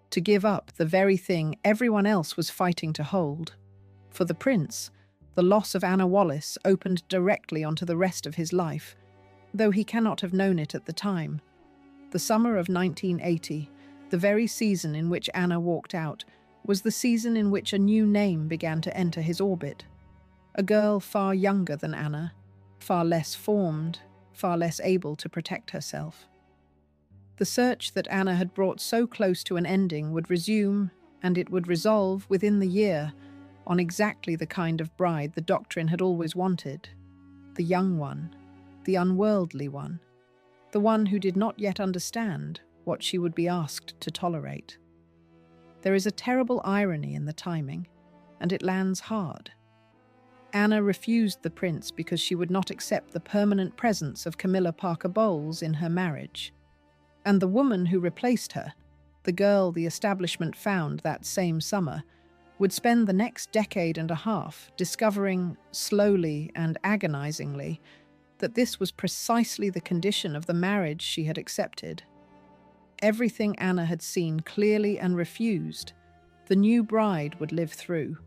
to give up the very thing everyone else was fighting to hold. For the prince, the loss of Anna Wallace opened directly onto the rest of his life, though he cannot have known it at the time. The summer of 1980, the very season in which Anna walked out, was the season in which a new name began to enter his orbit. A girl far younger than Anna, far less formed, far less able to protect herself. The search that Anna had brought so close to an ending would resume, and it would resolve within the year, on exactly the kind of bride the doctrine had always wanted. The young one, the unworldly one, the one who did not yet understand what she would be asked to tolerate. There is a terrible irony in the timing, and it lands hard. Anna refused the prince because she would not accept the permanent presence of Camilla Parker Bowles in her marriage. And the woman who replaced her, the girl the establishment found that same summer, would spend the next decade and a half discovering, slowly and agonizingly, that this was precisely the condition of the marriage she had accepted. Everything Anna had seen clearly and refused, the new bride would live through,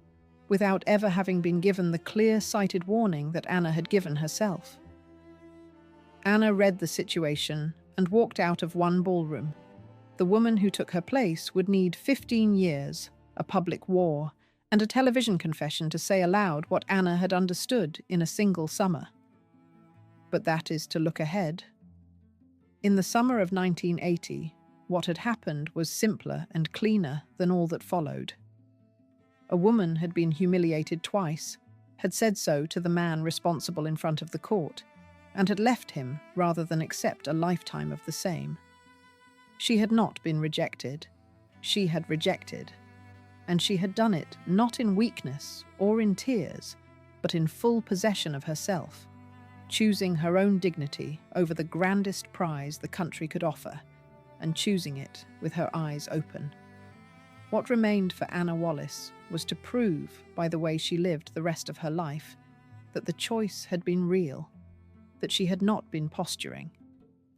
without ever having been given the clear-sighted warning that Anna had given herself. Anna read the situation and walked out of one ballroom. The woman who took her place would need 15 years, a public war, and a television confession to say aloud what Anna had understood in a single summer. But that is to look ahead. In the summer of 1980, what had happened was simpler and cleaner than all that followed. A woman had been humiliated twice, had said so to the man responsible in front of the court, and had left him rather than accept a lifetime of the same. She had not been rejected. She had rejected. And she had done it not in weakness or in tears, but in full possession of herself, choosing her own dignity over the grandest prize the country could offer, and choosing it with her eyes open. What remained for Anna Wallace was to prove, by the way she lived the rest of her life, that the choice had been real, that she had not been posturing,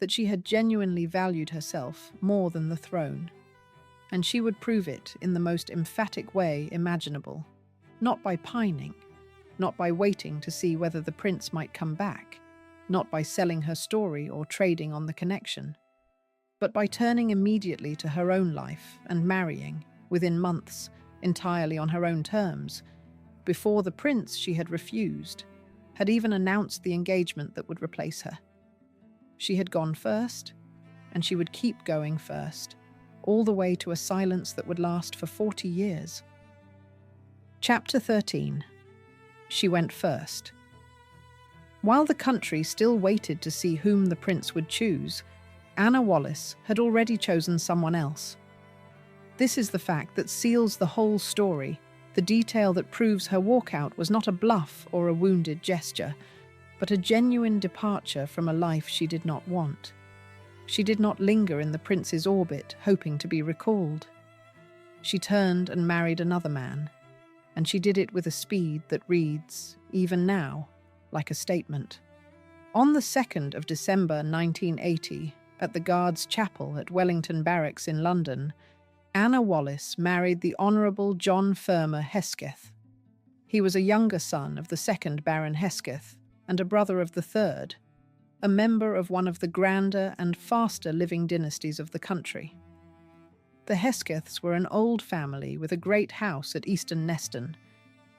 that she had genuinely valued herself more than the throne. And she would prove it in the most emphatic way imaginable, not by pining, not by waiting to see whether the prince might come back, not by selling her story or trading on the connection, but by turning immediately to her own life and marrying, within months, entirely on her own terms, before the prince she had refused had even announced the engagement that would replace her. She had gone first, and she would keep going first, all the way to a silence that would last for 40 years. Chapter 13. She went first. While the country still waited to see whom the prince would choose, Anna Wallace had already chosen someone else. This is the fact that seals the whole story, the detail that proves her walkout was not a bluff or a wounded gesture, but a genuine departure from a life she did not want. She did not linger in the prince's orbit, hoping to be recalled. She turned and married another man, and she did it with a speed that reads, even now, like a statement. On the 2nd of December 1980, at the Guards' Chapel at Wellington Barracks in London, Anna Wallace married the Honourable John Fermor Hesketh. He was a younger son of the 2nd Baron Hesketh and a brother of the 3rd, a member of one of the grander and faster living dynasties of the country. The Heskeths were an old family with a great house at Easton Neston,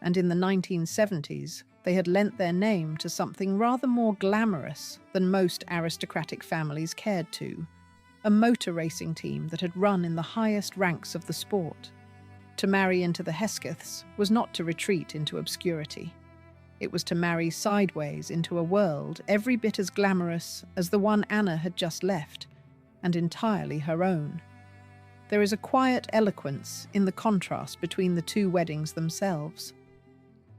and in the 1970s they had lent their name to something rather more glamorous than most aristocratic families cared to, a motor racing team that had run in the highest ranks of the sport. To marry into the Heskeths was not to retreat into obscurity. It was to marry sideways into a world every bit as glamorous as the one Anna had just left, and entirely her own. There is a quiet eloquence in the contrast between the two weddings themselves.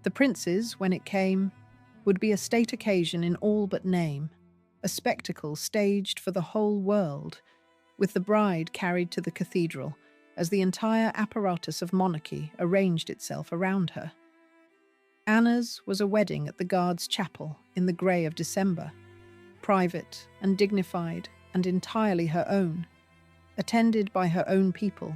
The prince's, when it came, would be a state occasion in all but name, a spectacle staged for the whole world, with the bride carried to the cathedral as the entire apparatus of monarchy arranged itself around her. Anna's was a wedding at the Guards' Chapel in the grey of December, private and dignified and entirely her own. attended by her own people,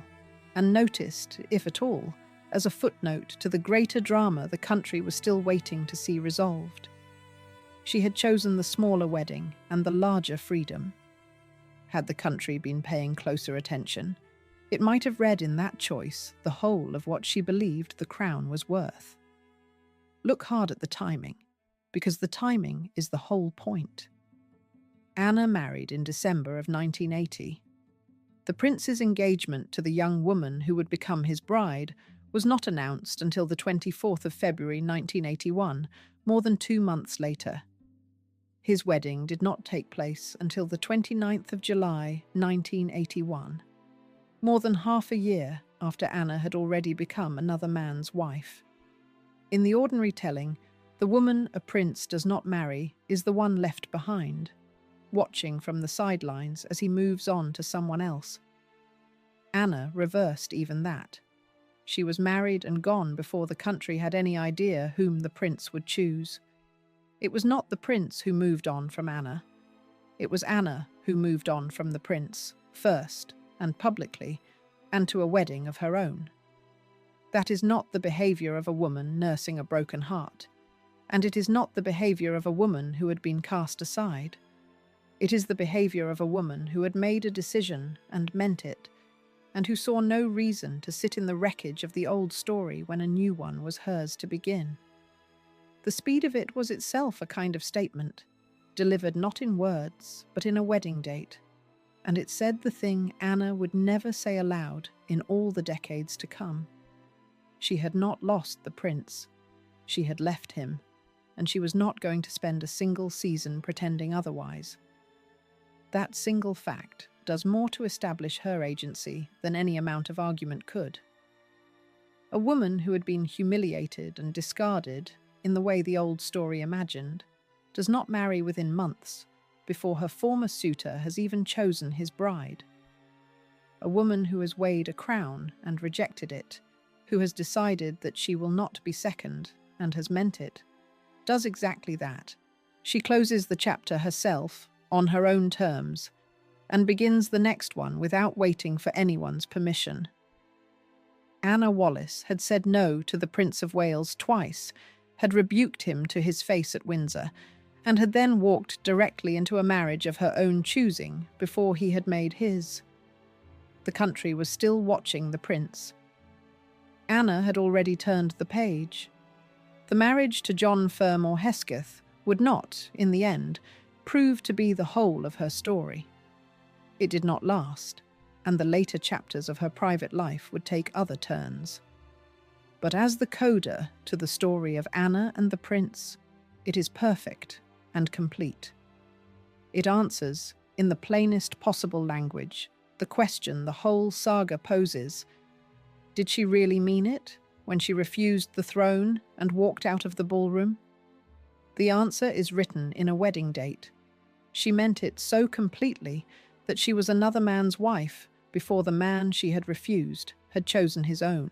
and noticed, if at all, as a footnote to the greater drama the country was still waiting to see resolved. She had chosen the smaller wedding and the larger freedom. Had the country been paying closer attention, it might have read in that choice the whole of what she believed the crown was worth. Look hard at the timing, because the timing is the whole point. Anna married in December of 1980. The prince's engagement to the young woman who would become his bride was not announced until the 24th of February 1981, more than 2 months later. His wedding did not take place until the 29th of July 1981, more than half a year after Anna had already become another man's wife. In the ordinary telling, the woman a prince does not marry is the one left behind, watching from the sidelines as he moves on to someone else. Anna reversed even that. She was married and gone before the country had any idea whom the prince would choose. It was not the prince who moved on from Anna. It was Anna who moved on from the prince, first and publicly, and to a wedding of her own. That is not the behaviour of a woman nursing a broken heart, and it is not the behaviour of a woman who had been cast aside. It is the behaviour of a woman who had made a decision and meant it, and who saw no reason to sit in the wreckage of the old story when a new one was hers to begin. The speed of it was itself a kind of statement, delivered not in words, but in a wedding date, and it said the thing Anna would never say aloud in all the decades to come. She had not lost the prince. She had left him, and she was not going to spend a single season pretending otherwise. That single fact does more to establish her agency than any amount of argument could. A woman who had been humiliated and discarded in the way the old story imagined does not marry within months before her former suitor has even chosen his bride. A woman who has weighed a crown and rejected it, who has decided that she will not be second and has meant it, does exactly that. She closes the chapter herself, on her own terms, and begins the next one without waiting for anyone's permission. Anna Wallace had said no to the Prince of Wales twice, had rebuked him to his face at Windsor, and had then walked directly into a marriage of her own choosing before he had made his. The country was still watching the prince. Anna had already turned the page. The marriage to John Fermor Hesketh would not, in the end, prove to be the whole of her story. It did not last, and the later chapters of her private life would take other turns. But as the coda to the story of Anna and the prince, it is perfect and complete. It answers, in the plainest possible language, the question the whole saga poses. Did she really mean it when she refused the throne and walked out of the ballroom? The answer is written in a wedding date. She meant it so completely that she was another man's wife before the man she had refused had chosen his own.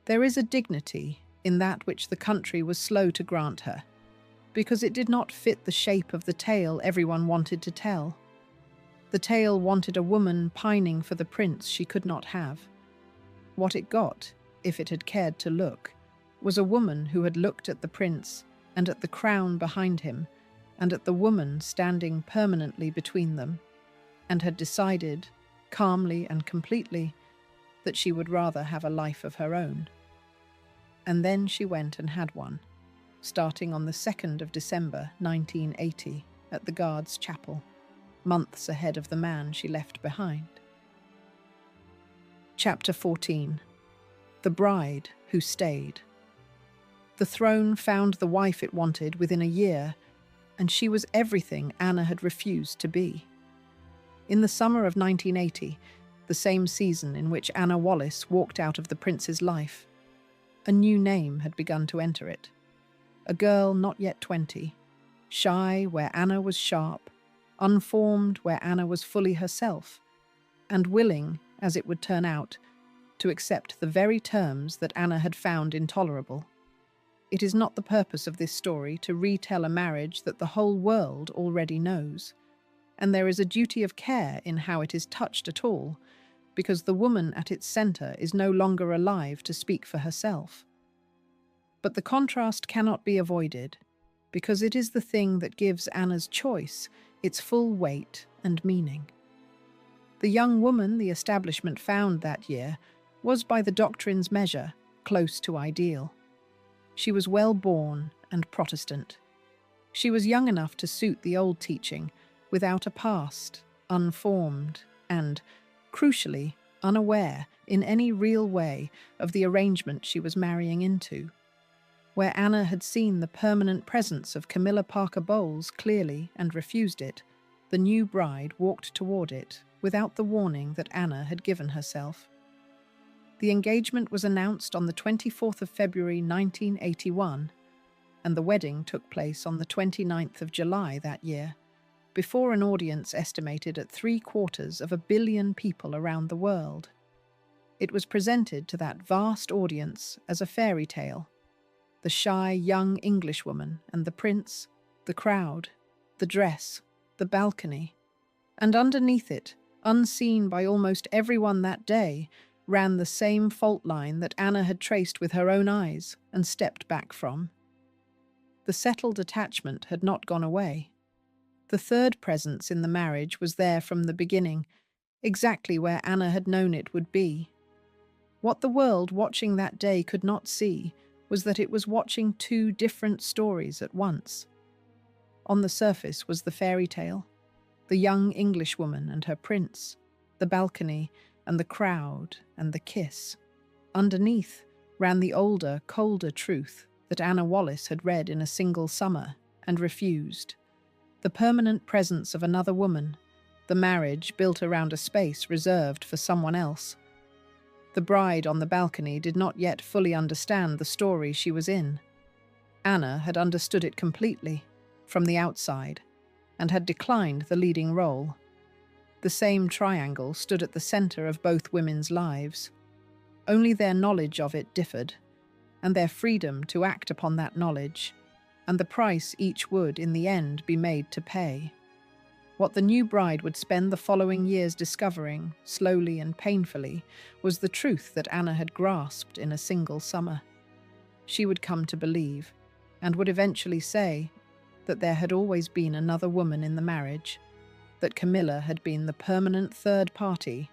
There is a dignity in that which the country was slow to grant her, because it did not fit the shape of the tale everyone wanted to tell. The tale wanted a woman pining for the prince she could not have. What it got, if it had cared to look, was a woman who had looked at the prince and at the crown behind him, and at the woman standing permanently between them, and had decided, calmly and completely, that she would rather have a life of her own. And then she went and had one, starting on the 2nd of December 1980 at the Guards' Chapel, months ahead of the man she left behind. Chapter 14. The Bride Who Stayed. The throne found the wife it wanted within a year, and she was everything Anna had refused to be. In the summer of 1980, the same season in which Anna Wallace walked out of the prince's life, a new name had begun to enter it. A girl not yet 20, shy where Anna was sharp, unformed where Anna was fully herself, and willing, as it would turn out, to accept the very terms that Anna had found intolerable. It is not the purpose of this story to retell a marriage that the whole world already knows. and there is a duty of care in how it is touched at all, because the woman at its centre is no longer alive to speak for herself. But the contrast cannot be avoided, because it is the thing that gives Anna's choice its full weight and meaning. The young woman the establishment found that year was, by the doctrine's measure, close to ideal. She was well born and Protestant. She was young enough to suit the old teaching, without a past, unformed, and, crucially, unaware in any real way of the arrangement she was marrying into. Where Anna had seen the permanent presence of Camilla Parker Bowles clearly and refused it, the new bride walked toward it without the warning that Anna had given herself. The engagement was announced on the 24th of February 1981, and the wedding took place on the 29th of July that year, before an audience estimated at 750 million people around the world. It was presented to that vast audience as a fairy tale. The shy young Englishwoman and the prince, the crowd, the dress, the balcony, and underneath it, unseen by almost everyone that day, ran the same fault line that Anna had traced with her own eyes and stepped back from. The settled attachment had not gone away. The third presence in the marriage was there from the beginning, exactly where Anna had known it would be. What the world watching that day could not see was that it was watching two different stories at once. On the surface was the fairy tale, the young Englishwoman and her prince, the balcony and the crowd and the kiss. Underneath ran the older, colder truth that Anna Wallace had read in a single summer and refused. The permanent presence of another woman, the marriage built around a space reserved for someone else. The bride on the balcony did not yet fully understand the story she was in. Anna had understood it completely, from the outside, and had declined the leading role. The same triangle stood at the center of both women's lives. Only their knowledge of it differed, and their freedom to act upon that knowledge, and the price each would, in the end, be made to pay. What the new bride would spend the following years discovering, slowly and painfully, was the truth that Anna had grasped in a single summer. She would come to believe, and would eventually say, that there had always been another woman in the marriage, that Camilla had been the permanent third party,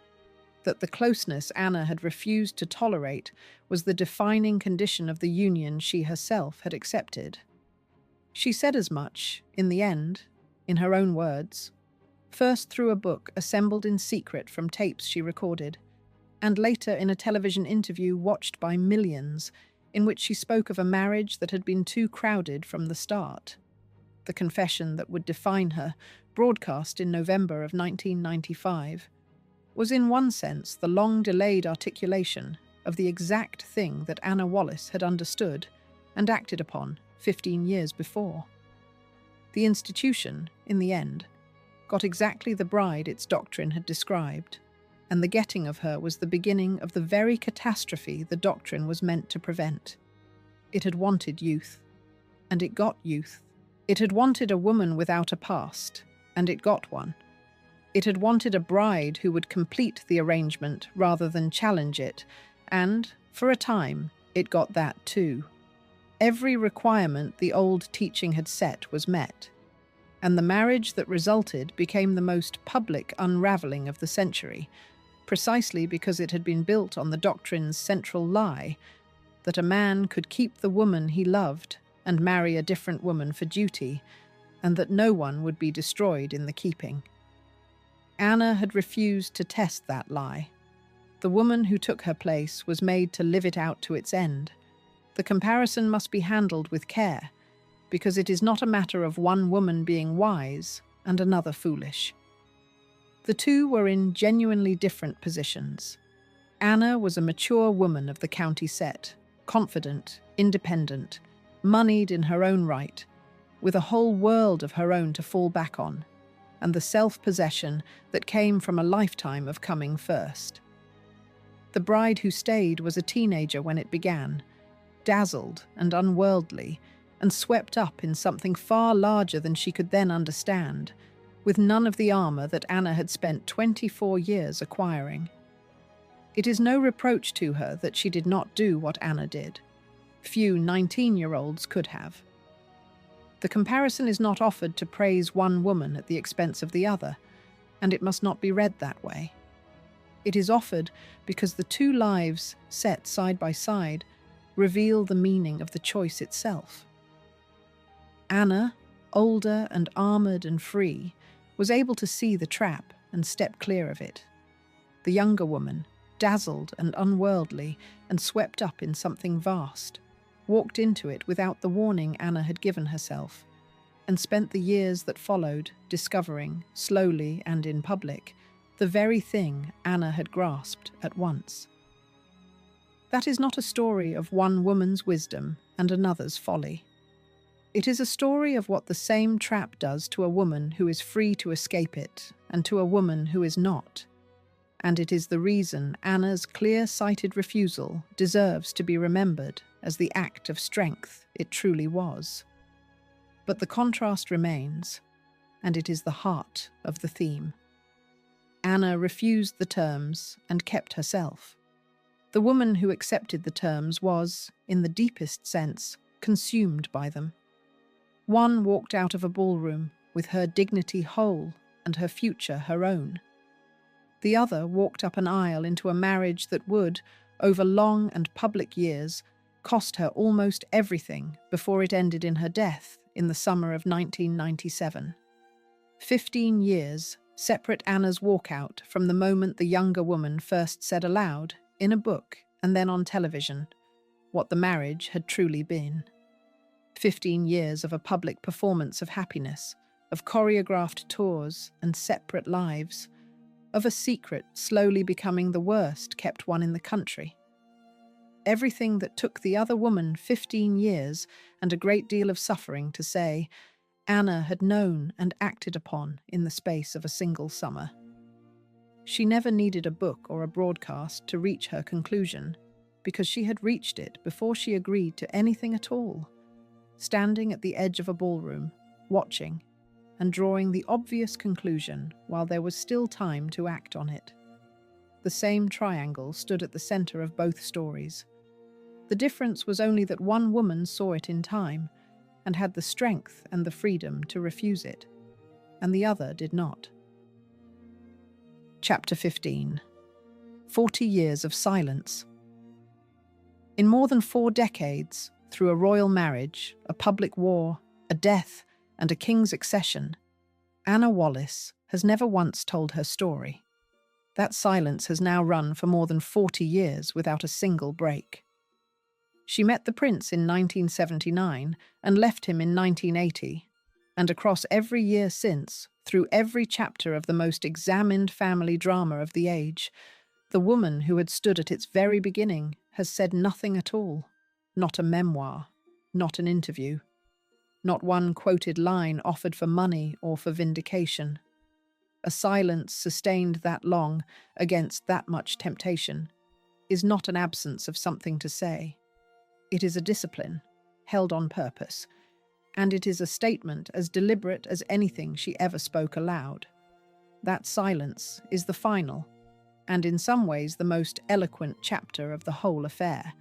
that the closeness Anna had refused to tolerate was the defining condition of the union she herself had accepted. She said as much, in the end, in her own words, first through a book assembled in secret from tapes she recorded, and later in a television interview watched by millions, in which she spoke of a marriage that had been too crowded from the start. The confession that would define her, broadcast in November of 1995, was in one sense the long-delayed articulation of the exact thing that Anna Wallace had understood and acted upon 15 years before. The institution, in the end, got exactly the bride its doctrine had described, and the getting of her was the beginning of the very catastrophe the doctrine was meant to prevent. It had wanted youth, and it got youth. It had wanted a woman without a past, and it got one. It had wanted a bride who would complete the arrangement rather than challenge it, and, for a time, it got that too. Every requirement the old teaching had set was met, and the marriage that resulted became the most public unraveling of the century, precisely because it had been built on the doctrine's central lie that a man could keep the woman he loved and marry a different woman for duty, and that no one would be destroyed in the keeping. Anna had refused to test that lie. The woman who took her place was made to live it out to its end. The comparison must be handled with care, because it is not a matter of one woman being wise and another foolish. The two were in genuinely different positions. Anna was a mature woman of the county set, confident, independent, moneyed in her own right, with a whole world of her own to fall back on, and the self-possession that came from a lifetime of coming first. The bride who stayed was a teenager when it began, dazzled and unworldly, and swept up in something far larger than she could then understand, with none of the armour that Anna had spent 24 years acquiring. It is no reproach to her that she did not do what Anna did. Few 19-year-olds could have. The comparison is not offered to praise one woman at the expense of the other, and it must not be read that way. It is offered because the two lives, set side by side, reveal the meaning of the choice itself. Anna, older and armoured and free, was able to see the trap and step clear of it. The younger woman, dazzled and unworldly and swept up in something vast, walked into it without the warning Anna had given herself, and spent the years that followed discovering, slowly and in public, the very thing Anna had grasped at once. That is not a story of one woman's wisdom and another's folly. It is a story of what the same trap does to a woman who is free to escape it and to a woman who is not. And it is the reason Anna's clear-sighted refusal deserves to be remembered as the act of strength it truly was. But the contrast remains, and it is the heart of the theme. Anna refused the terms and kept herself. The woman who accepted the terms was, in the deepest sense, consumed by them. One walked out of a ballroom with her dignity whole and her future her own. The other walked up an aisle into a marriage that would, over long and public years, cost her almost everything before it ended in her death in the summer of 1997. 15 years separate Anna's walkout from the moment the younger woman first said aloud, in a book and then on television, what the marriage had truly been. 15 years of a public performance of happiness, of choreographed tours and separate lives, of a secret slowly becoming the worst kept one in the country. Everything that took the other woman 15 years and a great deal of suffering to say, Anna had known and acted upon in the space of a single summer. She never needed a book or a broadcast to reach her conclusion, because she had reached it before she agreed to anything at all, standing at the edge of a ballroom, watching, and drawing the obvious conclusion while there was still time to act on it. The same triangle stood at the center of both stories. The difference was only that one woman saw it in time and had the strength and the freedom to refuse it, and the other did not. Chapter 15. 40 Years of Silence. In more than 4 decades, through a royal marriage, a public war, a death, and a king's accession, Anna Wallace has never once told her story. That silence has now run for more than 40 years without a single break. She met the prince in 1979 and left him in 1980, and across every year since, through every chapter of the most examined family drama of the age, the woman who had stood at its very beginning has said nothing at all. Not a memoir, not an interview, not one quoted line offered for money or for vindication. A silence sustained that long against that much temptation is not an absence of something to say. It is a discipline, held on purpose, and it is a statement as deliberate as anything she ever spoke aloud. That silence is the final, and in some ways the most eloquent chapter of the whole affair,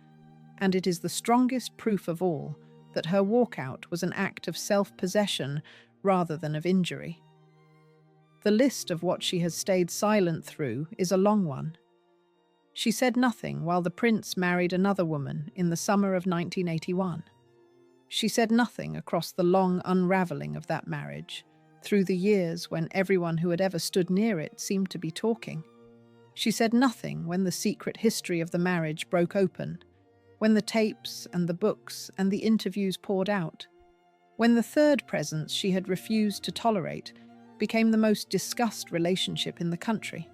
and it is the strongest proof of all that her walkout was an act of self-possession rather than of injury. The list of what she has stayed silent through is a long one. She said nothing while the prince married another woman in the summer of 1981. She said nothing across the long unravelling of that marriage, through the years when everyone who had ever stood near it seemed to be talking. She said nothing when the secret history of the marriage broke open, when the tapes and the books and the interviews poured out, when the third presence she had refused to tolerate became the most discussed relationship in the country.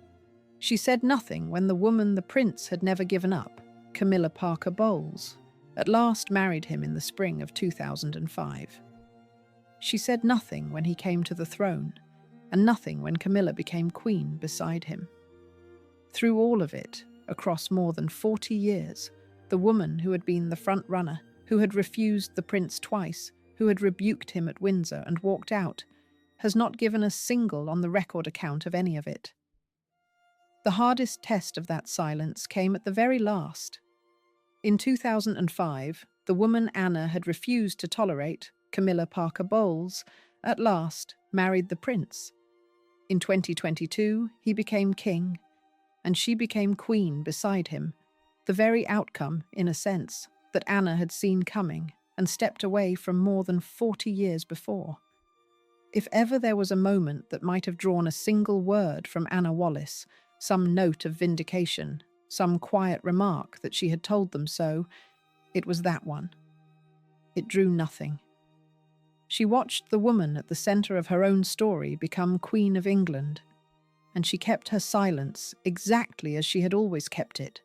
She said nothing when the woman the prince had never given up, Camilla Parker Bowles, at last married him in the spring of 2005. She said nothing when he came to the throne, and nothing when Camilla became queen beside him. Through all of it, across more than 40 years, the woman who had been the front runner, who had refused the prince twice, who had rebuked him at Windsor and walked out, has not given a single on the record account of any of it. The hardest test of that silence came at the very last. In 2005, the woman Anna had refused to tolerate, Camilla Parker Bowles, at last married the prince. In 2022, he became king, and she became queen beside him, the very outcome, in a sense, that Anna had seen coming and stepped away from more than 40 years before. If ever there was a moment that might have drawn a single word from Anna Wallace, some note of vindication, some quiet remark that she had told them so, it was that one. It drew nothing. She watched the woman at the centre of her own story become Queen of England, and she kept her silence exactly as she had always kept it,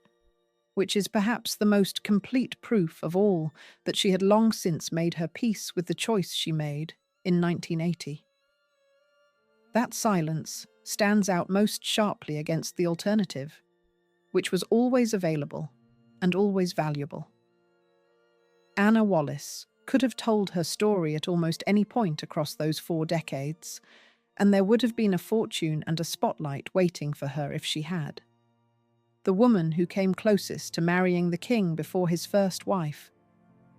which is perhaps the most complete proof of all that she had long since made her peace with the choice she made in 1980. That silence stands out most sharply against the alternative, which was always available and always valuable. Anna Wallace could have told her story at almost any point across those 4 decades, and there would have been a fortune and a spotlight waiting for her if she had. The woman who came closest to marrying the king before his first wife,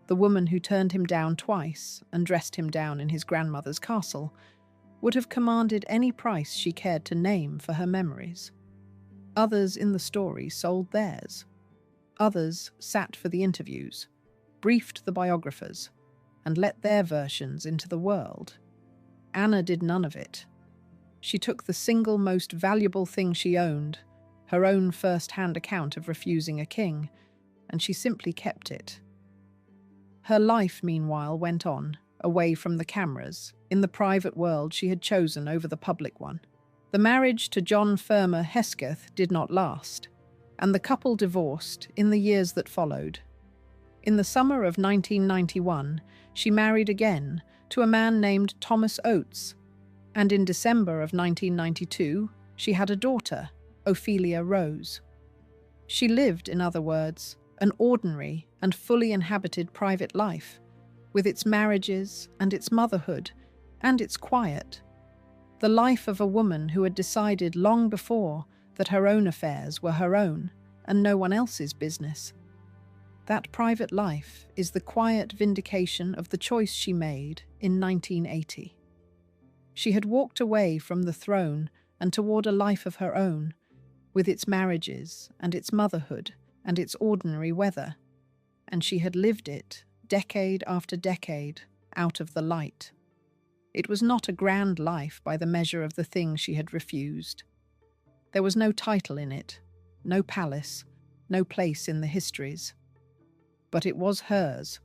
the woman who turned him down twice and dressed him down in his grandmother's castle, would have commanded any price she cared to name for her memories. Others in the story sold theirs. Others sat for the interviews, briefed the biographers, and let their versions into the world. Anna did none of it. She took the single most valuable thing she owned, her own first-hand account of refusing a king, and she simply kept it. Her life, meanwhile, went on, away from the cameras, in the private world she had chosen over the public one. The marriage to John Fermor Hesketh did not last, and the couple divorced in the years that followed. In the summer of 1991, she married again to a man named Thomas Oates, and in December of 1992, she had a daughter, Ophelia Rose. She lived, in other words, an ordinary and fully inhabited private life, with its marriages and its motherhood and its quiet. The life of a woman who had decided long before that her own affairs were her own and no one else's business. That private life is the quiet vindication of the choice she made in 1980. She had walked away from the throne and toward a life of her own, with its marriages and its motherhood and its ordinary weather, and she had lived it decade after decade out of the light. It was not a grand life by the measure of the thing she had refused. There was no title in it, no palace, no place in the histories. But it was hers,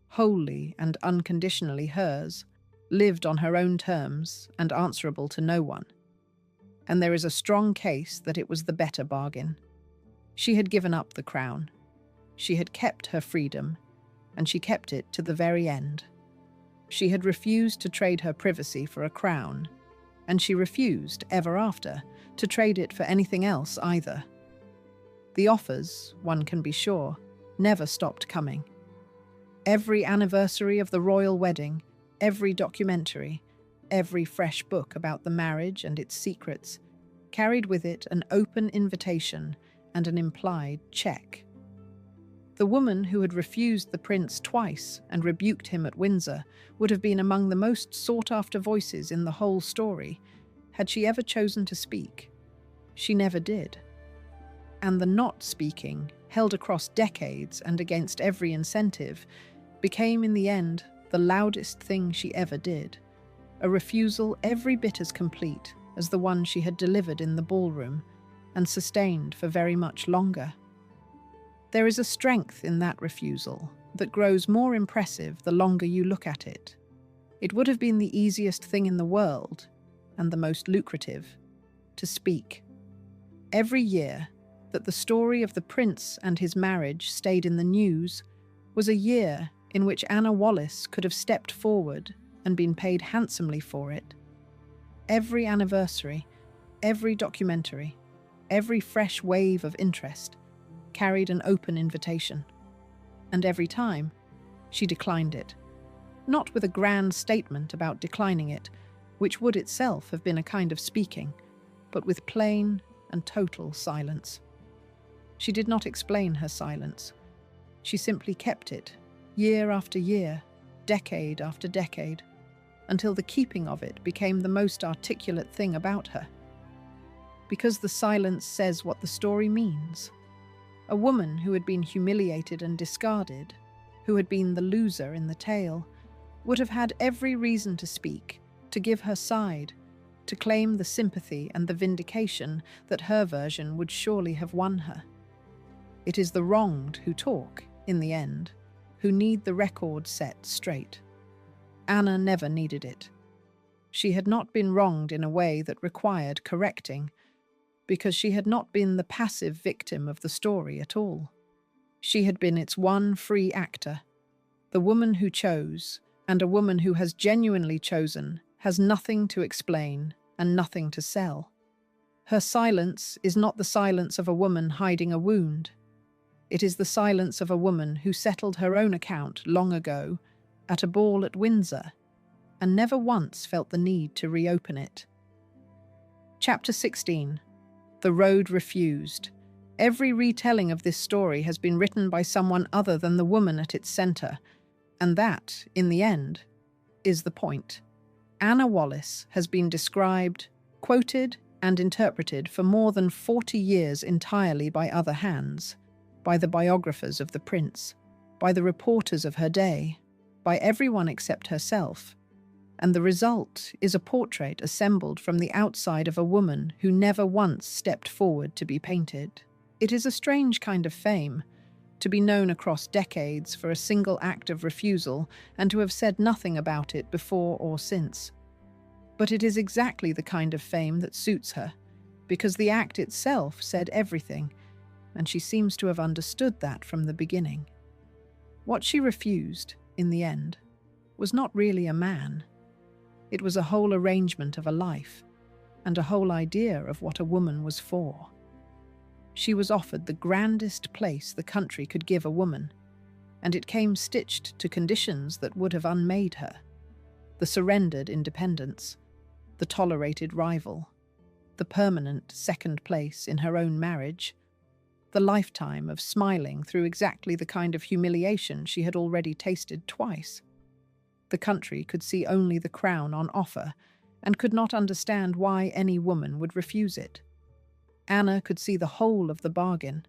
wholly and unconditionally hers, lived on her own terms and answerable to no one. And there is a strong case that it was the better bargain. She had given up the crown. She had kept her freedom, and she kept it to the very end. She had refused to trade her privacy for a crown, and she refused, ever after, to trade it for anything else either. The offers, one can be sure, never stopped coming. Every anniversary of the royal wedding, every documentary, every fresh book about the marriage and its secrets, carried with it an open invitation and an implied check. The woman who had refused the prince twice and rebuked him at Windsor would have been among the most sought-after voices in the whole story, had she ever chosen to speak. She never did. And the not speaking, held across decades and against every incentive, became in the end the loudest thing she ever did, a refusal every bit as complete as the one she had delivered in the ballroom and sustained for very much longer. There is a strength in that refusal that grows more impressive the longer you look at it. It would have been the easiest thing in the world, and the most lucrative, to speak. Every year that the story of the prince and his marriage stayed in the news was a year in which Anna Wallace could have stepped forward and been paid handsomely for it. Every anniversary, every documentary, every fresh wave of interest carried an open invitation. And every time, she declined it. Not with a grand statement about declining it, which would itself have been a kind of speaking, but with plain and total silence. She did not explain her silence. She simply kept it, year after year, decade after decade, until the keeping of it became the most articulate thing about her. Because the silence says what the story means. A woman who had been humiliated and discarded, who had been the loser in the tale, would have had every reason to speak, to give her side, to claim the sympathy and the vindication that her version would surely have won her. It is the wronged who talk, in the end, who need the record set straight. Anna never needed it. She had not been wronged in a way that required correcting, because she had not been the passive victim of the story at all. She had been its one free actor. The woman who chose, and a woman who has genuinely chosen, has nothing to explain and nothing to sell. Her silence is not the silence of a woman hiding a wound. It is the silence of a woman who settled her own account long ago at a ball at Windsor and never once felt the need to reopen it. Chapter 16. The Road Refused. Every retelling of this story has been written by someone other than the woman at its centre, and that, in the end, is the point. Anna Wallace has been described, quoted, and interpreted for more than 40 years entirely by other hands, by the biographers of the prince, by the reporters of her day, by everyone except herself, and the result is a portrait assembled from the outside of a woman who never once stepped forward to be painted. It is a strange kind of fame, to be known across decades for a single act of refusal and to have said nothing about it before or since. But it is exactly the kind of fame that suits her, because the act itself said everything, and she seems to have understood that from the beginning. What she refused, in the end, was not really a man. It was a whole arrangement of a life, and a whole idea of what a woman was for. She was offered the grandest place the country could give a woman, and it came stitched to conditions that would have unmade her. The surrendered independence, the tolerated rival, the permanent second place in her own marriage, the lifetime of smiling through exactly the kind of humiliation she had already tasted twice. The country could see only the crown on offer and could not understand why any woman would refuse it. Anna could see the whole of the bargain,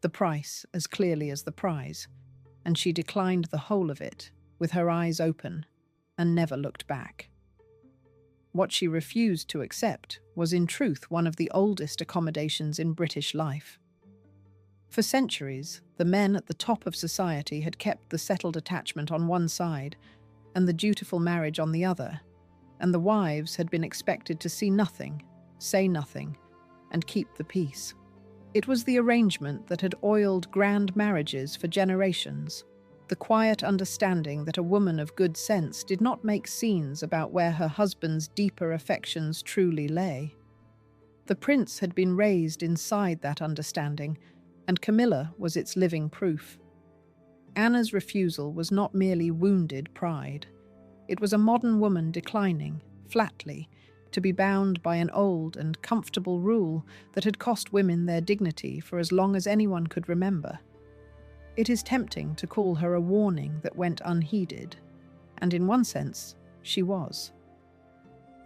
the price as clearly as the prize, and she declined the whole of it, with her eyes open, and never looked back. What she refused to accept was in truth one of the oldest accommodations in British life. For centuries, the men at the top of society had kept the settled attachment on one side and the dutiful marriage on the other, and the wives had been expected to see nothing, say nothing, and keep the peace. It was the arrangement that had oiled grand marriages for generations, the quiet understanding that a woman of good sense did not make scenes about where her husband's deeper affections truly lay. The prince had been raised inside that understanding, and Camilla was its living proof. Anna's refusal was not merely wounded pride. It was a modern woman declining, flatly, to be bound by an old and comfortable rule that had cost women their dignity for as long as anyone could remember. It is tempting to call her a warning that went unheeded, and in one sense, she was.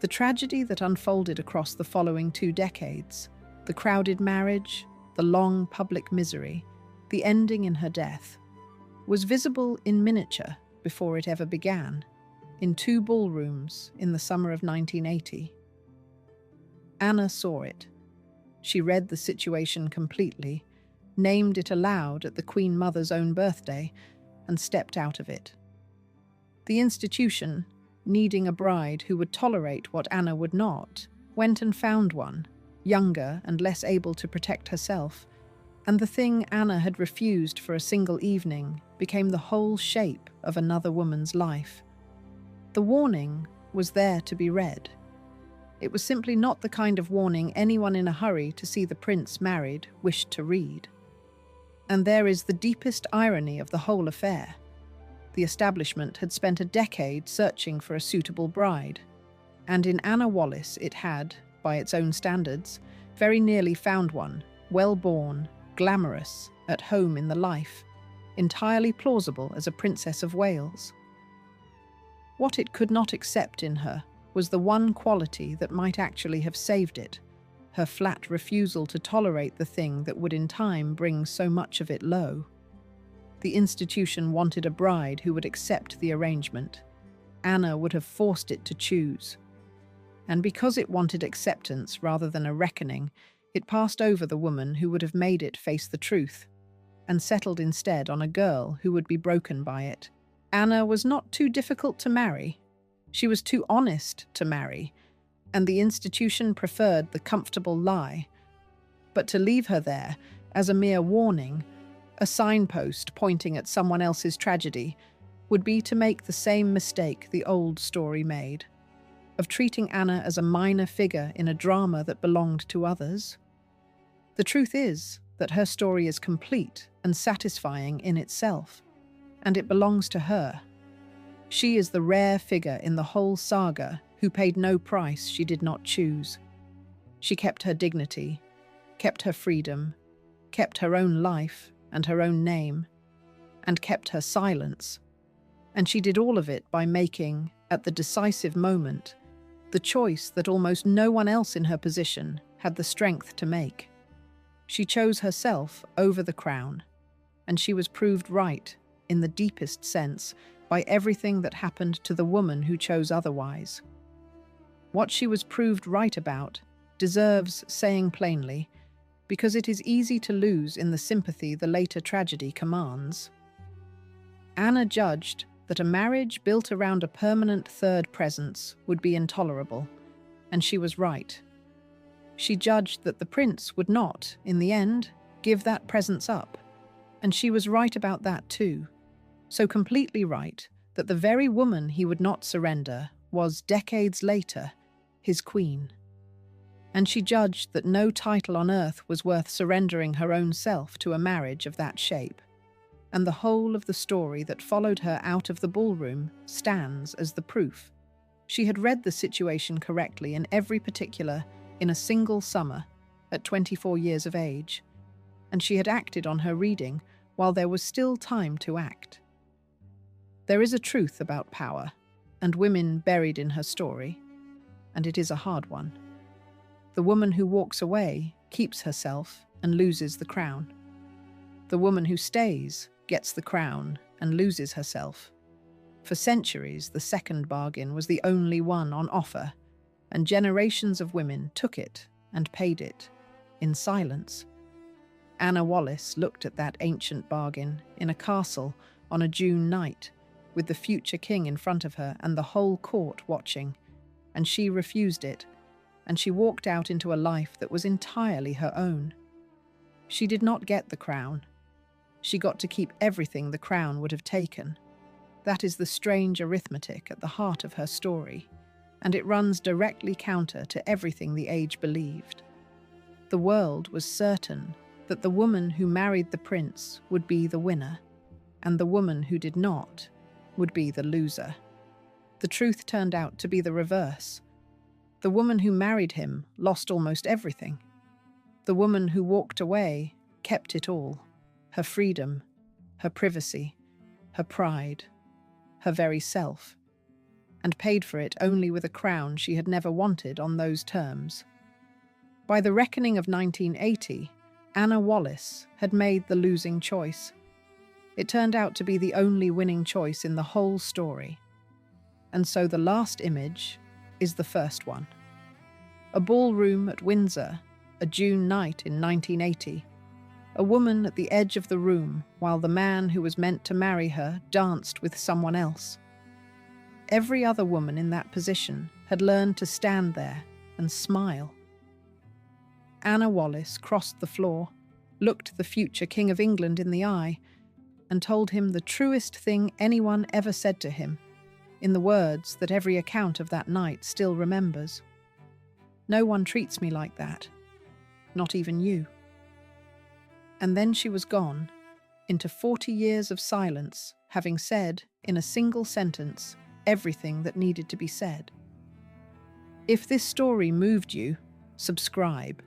The tragedy that unfolded across the following 2 decades, the crowded marriage, the long public misery, the ending in her death, was visible in miniature before it ever began, in 2 ballrooms in the summer of 1980. Anna saw it. She read the situation completely, named it aloud at the Queen Mother's own birthday, and stepped out of it. The institution, needing a bride who would tolerate what Anna would not, went and found one, younger and less able to protect herself, and the thing Anna had refused for a single evening became the whole shape of another woman's life. The warning was there to be read. It was simply not the kind of warning anyone in a hurry to see the prince married wished to read. And there is the deepest irony of the whole affair. The establishment had spent a decade searching for a suitable bride. And in Anna Wallace it had, by its own standards, very nearly found one, well-born, glamorous, at home in the life, entirely plausible as a Princess of Wales. What it could not accept in her was the one quality that might actually have saved it, her flat refusal to tolerate the thing that would in time bring so much of it low. The institution wanted a bride who would accept the arrangement. Anna would have forced it to choose. And because it wanted acceptance rather than a reckoning, it passed over the woman who would have made it face the truth, and settled instead on a girl who would be broken by it. Anna was not too difficult to marry. She was too honest to marry, and the institution preferred the comfortable lie. But to leave her there, as a mere warning, a signpost pointing at someone else's tragedy, would be to make the same mistake the old story made, of treating Anna as a minor figure in a drama that belonged to others. The truth is that her story is complete and satisfying in itself, and it belongs to her. She is the rare figure in the whole saga who paid no price she did not choose. She kept her dignity, kept her freedom, kept her own life and her own name, and kept her silence. And she did all of it by making, at the decisive moment, the choice that almost no one else in her position had the strength to make. She chose herself over the crown, and she was proved right, in the deepest sense, by everything that happened to the woman who chose otherwise. What she was proved right about deserves saying plainly, because it is easy to lose in the sympathy the later tragedy commands. Anna judged that a marriage built around a permanent third presence would be intolerable, and she was right. She judged that the prince would not, in the end, give that presence up, and she was right about that too, so completely right that the very woman he would not surrender was, decades later, his queen. And she judged that no title on earth was worth surrendering her own self to a marriage of that shape. And the whole of the story that followed her out of the ballroom stands as the proof. She had read the situation correctly in every particular in a single summer at 24 years of age, and she had acted on her reading while there was still time to act. There is a truth about power, and women buried in her story, and it is a hard one. The woman who walks away keeps herself and loses the crown. The woman who stays gets the crown and loses herself. For centuries, the second bargain was the only one on offer, and generations of women took it and paid it in silence. Anna Wallace looked at that ancient bargain in a castle on a June night, with the future king in front of her and the whole court watching, and she refused it, and she walked out into a life that was entirely her own. She did not get the crown. She got to keep everything the crown would have taken. That is the strange arithmetic at the heart of her story, and it runs directly counter to everything the age believed. The world was certain that the woman who married the prince would be the winner, and the woman who did not would be the loser. The truth turned out to be the reverse. The woman who married him lost almost everything. The woman who walked away kept it all: her freedom, her privacy, her pride, her very self, and paid for it only with a crown she had never wanted on those terms. By the reckoning of 1980, Anna Wallace had made the losing choice. It turned out to be the only winning choice in the whole story. And so the last image is the first one. A ballroom at Windsor, a June night in 1980. A woman at the edge of the room while the man who was meant to marry her danced with someone else. Every other woman in that position had learned to stand there and smile. Anna Wallace crossed the floor, looked the future King of England in the eye, and told him the truest thing anyone ever said to him, in the words that every account of that night still remembers. "No one treats me like that. Not even you." And then she was gone, into 40 years of silence, having said, in a single sentence, everything that needed to be said. If this story moved you, subscribe,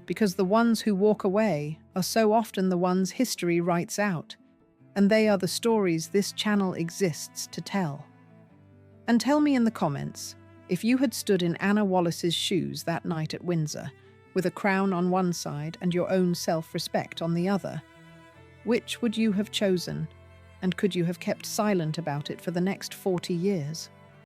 because the ones who walk away are so often the ones history writes out, and they are the stories this channel exists to tell. And tell me in the comments, if you had stood in Anna Wallace's shoes that night at Windsor, with a crown on one side and your own self-respect on the other, which would you have chosen, and could you have kept silent about it for the next 40 years?